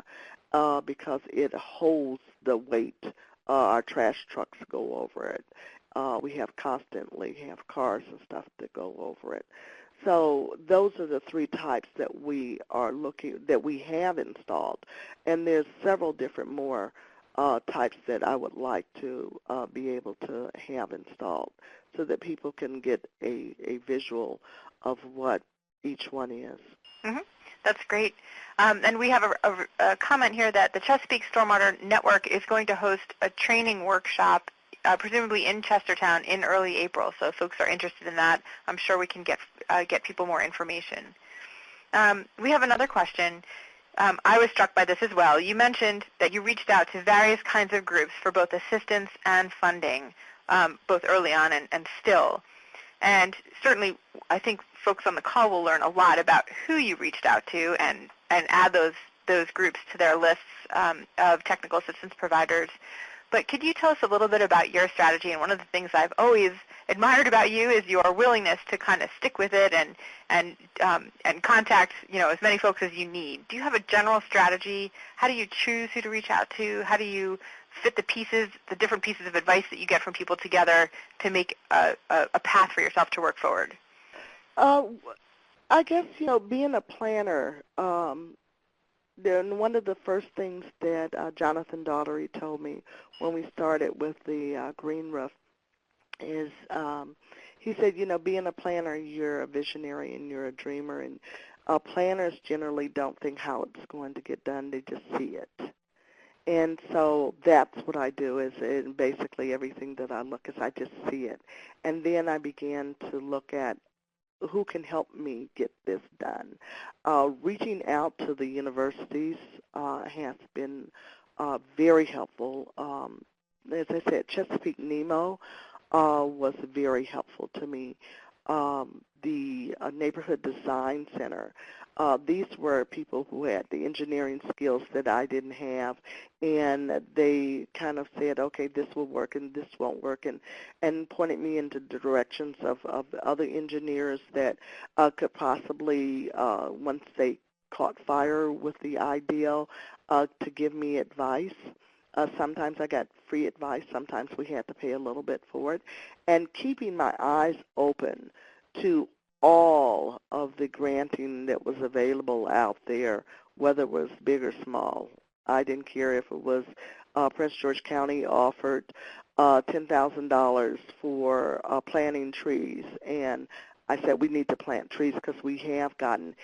because it holds the weight. Our trash trucks go over it. We constantly have cars and stuff that go over it. So those are the 3 types that we have installed, and there's several different more types that I would like to be able to have installed, so that people can get a visual of what each one is. Mm-hmm. That's great. And we have a comment here that the Chesapeake Stormwater Network is going to host a training workshop presumably in Chestertown in early April. So if folks are interested in that, I'm sure we can get people more information. We have another question. I was struck by this as well. You mentioned that you reached out to various kinds of groups for both assistance and funding, both early on and still. And certainly, I think folks on the call will learn a lot about who you reached out to and add those groups to their lists of technical assistance providers. But could you tell us a little bit about your strategy? And one of the things I've always admired about you is your willingness to kind of stick with it and contact as many folks as you need. Do you have a general strategy? How do you choose who to reach out to? How do you fit the different pieces of advice that you get from people together to make a path for yourself to work forward? I guess being a planner. Then one of the first things that Jonathan Daughtery told me when we started with the green roof is he said, being a planner, you're a visionary and you're a dreamer, and planners generally don't think how it's going to get done. They just see it. And so that's what I do is basically everything that I look is I just see it. And then I began to look at who can help me get this done. Reaching out to the universities has been very helpful. As I said, Chesapeake NEMO was very helpful to me. The Neighborhood Design Center, these were people who had the engineering skills that I didn't have, and they kind of said, okay, this will work and this won't work, and pointed me into the directions of other engineers that could possibly, once they caught fire with the idea, to give me advice. Sometimes I got free advice. Sometimes we had to pay a little bit for it. And keeping my eyes open to all of the granting that was available out there, whether it was big or small. I didn't care if it was Prince George County offered $10,000 for planting trees. And I said we need to plant trees because we have gotten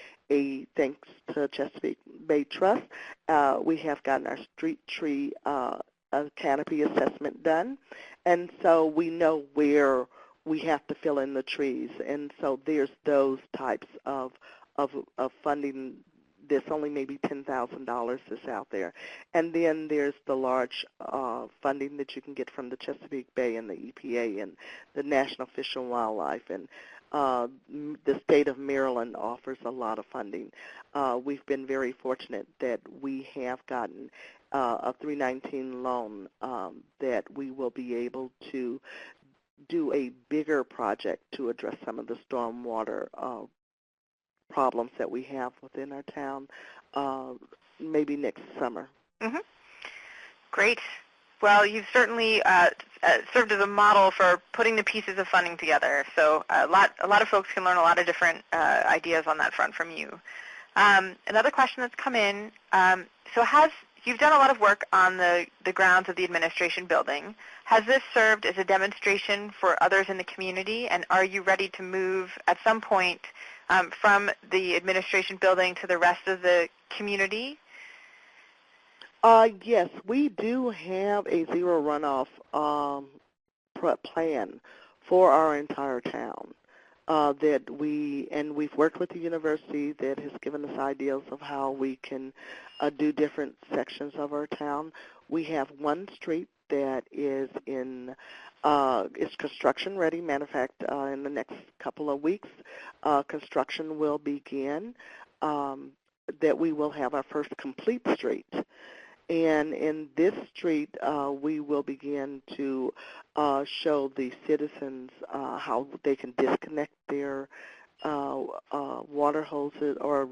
thanks to Chesapeake Bay Trust, we have gotten our street tree canopy assessment done. And so we know where we have to fill in the trees. And so there's those types of funding. There's only maybe $10,000 that's out there. And then there's the large funding that you can get from the Chesapeake Bay and the EPA and the National Fish and Wildlife. And the state of Maryland offers a lot of funding. We've been very fortunate that we have gotten a 319 loan that we will be able to do a bigger project to address some of the stormwater problems that we have within our town, maybe next summer. Mm-hmm. Great. Well, you've certainly served as a model for putting the pieces of funding together. So a lot of folks can learn a lot of different ideas on that front from you. Another question that's come in. So you've done a lot of work on the grounds of the administration building. Has this served as a demonstration for others in the community, and are you ready to move at some point from the administration building to the rest of the community? Yes, we do have a zero runoff plan for our entire town. We've worked with the university that has given us ideas of how we can do different sections of our town. We have one street that is is construction ready. Matter of fact, in the next couple of weeks, construction will begin. That we will have our first complete street. And in this street, we will begin to show the citizens how they can disconnect their water hoses, or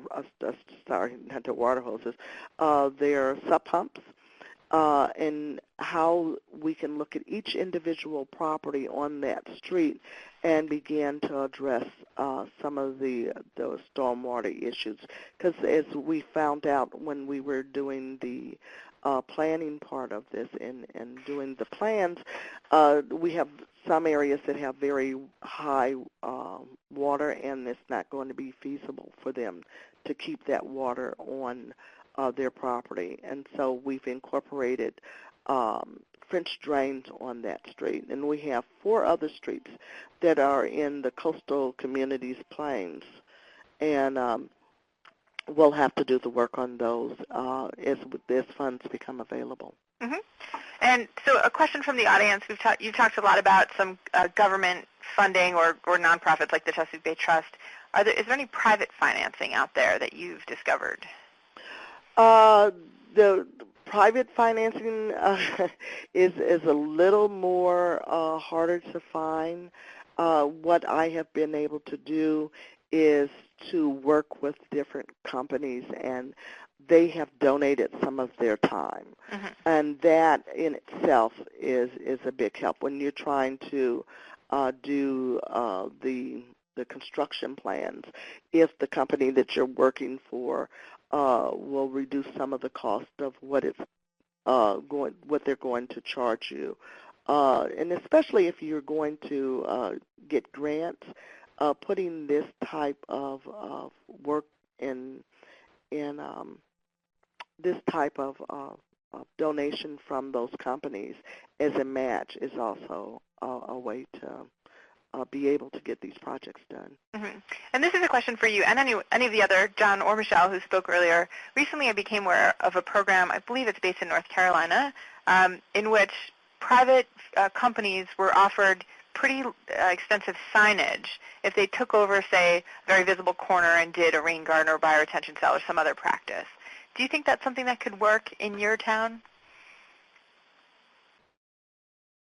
sorry, not their water hoses, their sub pumps, and how we can look at each individual property on that street and begin to address some of those stormwater issues. Because as we found out when we were doing the planning part of this and doing the plans, we have some areas that have very high water, and it's not going to be feasible for them to keep that water on their property. And so we've incorporated French drains on that street. And we have 4 other streets that are in the coastal communities plains. And we'll have to do the work on those as funds become available. Mm-hmm. And so a question from the audience. You've talked a lot about some government funding or nonprofits like the Chesapeake Bay Trust. Is there any private financing out there that you've discovered? The private financing is a little more harder to find. What I have been able to do is to work with different companies, and they have donated some of their time. Mm-hmm. And that in itself is a big help when you're trying to do the construction plans. If the company that you're working for will reduce some of the cost of what they're going to charge you, and especially if you're going to get grants, putting this type of work in this type of donation from those companies as a match is also a way to be able to get these projects done. Mm-hmm. And this is a question for you and any of the other, John or Michelle, who spoke earlier. Recently I became aware of a program, I believe it's based in North Carolina, in which private companies were offered pretty extensive signage if they took over, say, a very visible corner and did a rain garden or bioretention cell or some other practice. Do you think that's something that could work in your town?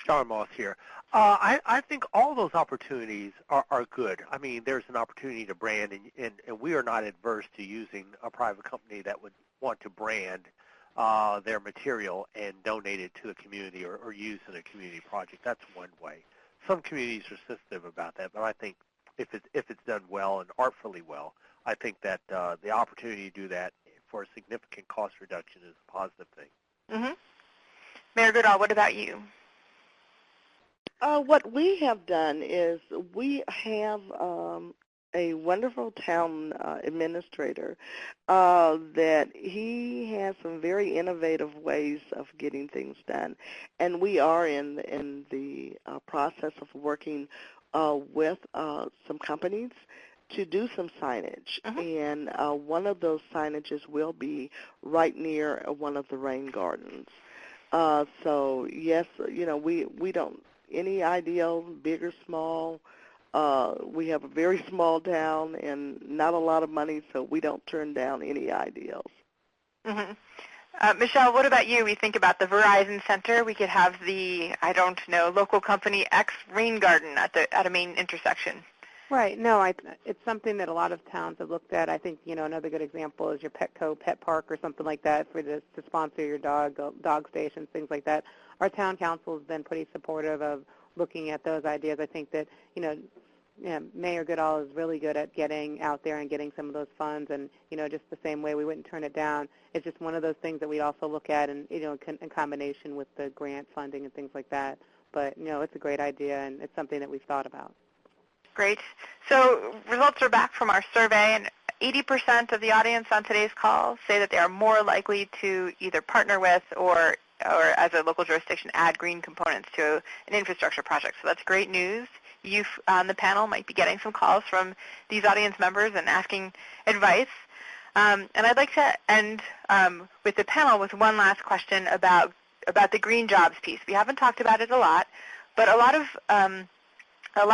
John Moss here. I think all those opportunities are good. I mean, there's an opportunity to brand, and we are not adverse to using a private company that would want to brand their material and donate it to the community or use in a community project. That's one way. Some communities are sensitive about that, but I think if it's done well and artfully well, I think that the opportunity to do that for a significant cost reduction is a positive thing. Mm-hmm. Mayor Goodall, what about you? What we have done is we have a wonderful town administrator that he has some very innovative ways of getting things done, and we are in the process of working with some companies to do some signage. Uh-huh. And one of those signages will be right near one of the rain gardens. So yes, we don't, any ideal, big or small, we have a very small town and not a lot of money, so we don't turn down any ideals. Mm-hmm. Michelle, what about you? We think about the Verizon Center. We could have the, I don't know, local company X rain garden at a main intersection. Right. No, it's something that a lot of towns have looked at. I think, another good example is your Petco Pet Park or something like that to sponsor your dog stations, things like that. Our town council has been pretty supportive of looking at those ideas. I think that, Mayor Goodall is really good at getting out there and getting some of those funds, and, just the same way we wouldn't turn it down. It's just one of those things that we also look at in combination with the grant funding and things like that. But, it's a great idea, and it's something that we've thought about. Great. So results are back from our survey, and 80% of the audience on today's call say that they are more likely to either partner with or as a local jurisdiction add green components to an infrastructure project. So that's great news. You on the panel might be getting some calls from these audience members and asking advice. And I'd like to end with the panel with one last question about the green jobs piece. We haven't talked about it a lot, but a lot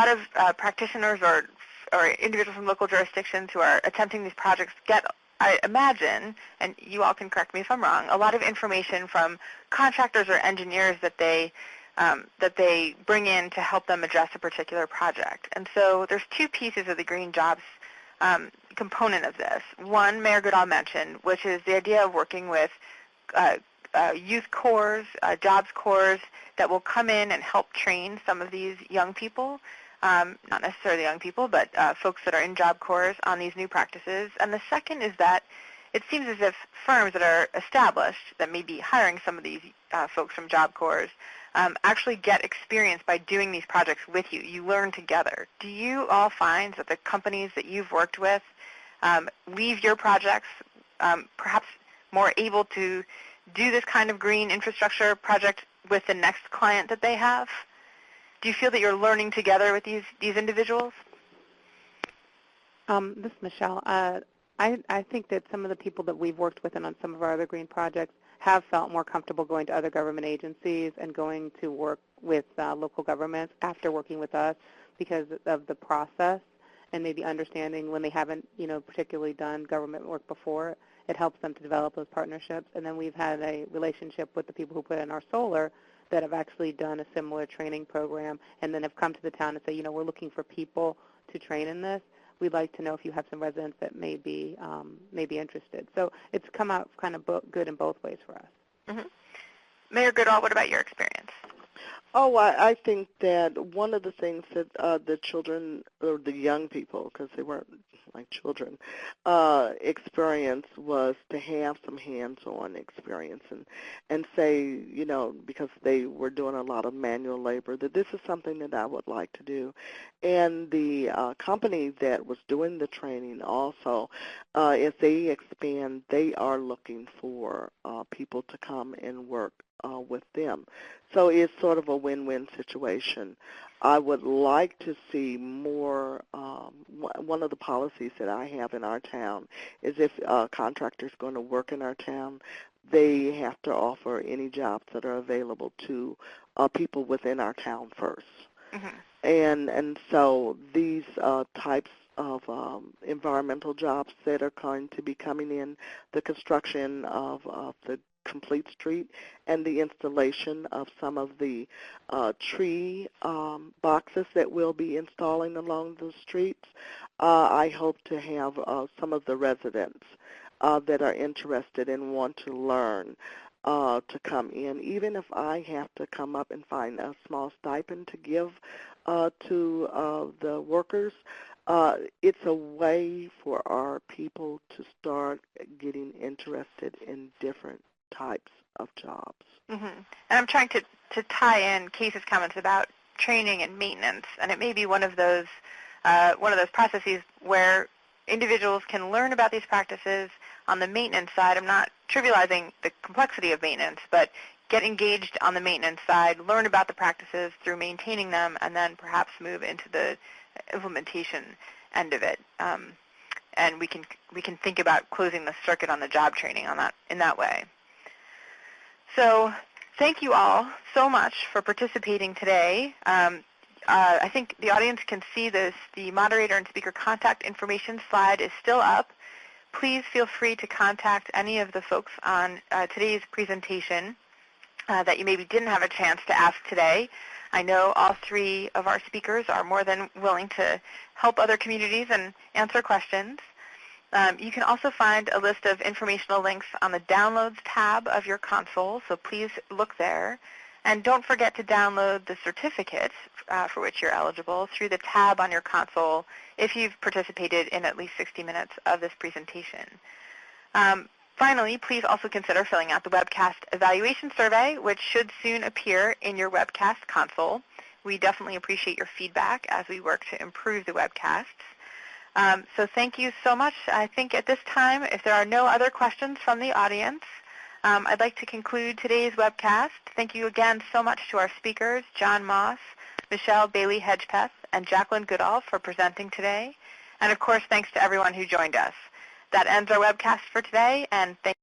of practitioners or individuals from local jurisdictions who are attempting these projects get, I imagine, and you all can correct me if I'm wrong, a lot of information from contractors or engineers that they bring in to help them address a particular project. And so there's two pieces of the green jobs component of this. One, Mayor Goodall mentioned, which is the idea of working with youth corps, jobs corps that will come in and help train some of these young people, not necessarily young people, but folks that are in job corps on these new practices. And the second is that it seems as if firms that are established that may be hiring some of these folks from job corps actually get experience by doing these projects with you. You learn together. Do you all find that the companies that you've worked with leave your projects perhaps more able to do this kind of green infrastructure project with the next client that they have? Do you feel that you're learning together with these individuals? This is Michelle. I think that some of the people that we've worked with and on some of our other green projects have felt more comfortable going to other government agencies and going to work with local governments after working with us because of the process and maybe understanding when they haven't, particularly done government work before. It helps them to develop those partnerships. And then we've had a relationship with the people who put in our solar that have actually done a similar training program and then have come to the town and say, we're looking for people to train in this. We'd like to know if you have some residents that may be interested. So it's come out kind of good in both ways for us. Mm-hmm. Mayor Goodall, what about your experience? Oh, I think that one of the things that the children, or the young people, because they weren't like children, experience was to have some hands-on experience and say, because they were doing a lot of manual labor, that this is something that I would like to do. And the company that was doing the training also, as they expand, they are looking for people to come and work with them. So it's sort of a win-win situation. I would like to see more, one of the policies that I have in our town is if a contractor is going to work in our town, they have to offer any jobs that are available to people within our town first. Mm-hmm. And so these types of environmental jobs that are going to be coming in, the construction of the complete street and the installation of some of the tree boxes that we'll be installing along the streets. I hope to have some of the residents that are interested and want to learn to come in, even if I have to come up and find a small stipend to give to the workers. It's a way for our people to start getting interested in different types of jobs. Mm-hmm. And I'm trying to tie in Casey's comments about training and maintenance, and it may be one of those processes where individuals can learn about these practices on the maintenance side. I'm not trivializing the complexity of maintenance, but get engaged on the maintenance side, learn about the practices through maintaining them, and then perhaps move into the implementation end of it. And we can think about closing the circuit on the job training in that way. So thank you all so much for participating today. I think the audience can see this. The moderator and speaker contact information slide is still up. please feel free to contact any of the folks on today's presentation that you maybe didn't have a chance to ask today. I know all three of our speakers are more than willing to help other communities and answer questions. You can also find a list of informational links on the Downloads tab of your console, so please look there. And don't forget to download the certificates for which you're eligible through the tab on your console if you've participated in at least 60 minutes of this presentation. Finally, please also consider filling out the Webcast evaluation survey, which should soon appear in your Webcast console. We definitely appreciate your feedback as we work to improve the webcasts. So thank you so much. I think at this time, if there are no other questions from the audience, I'd like to conclude today's webcast. Thank you again so much to our speakers, John Moss, Michelle Bailey-Hedgepeth, and Jacqueline Goodall for presenting today. And of course, thanks to everyone who joined us. That ends our webcast for today, and thank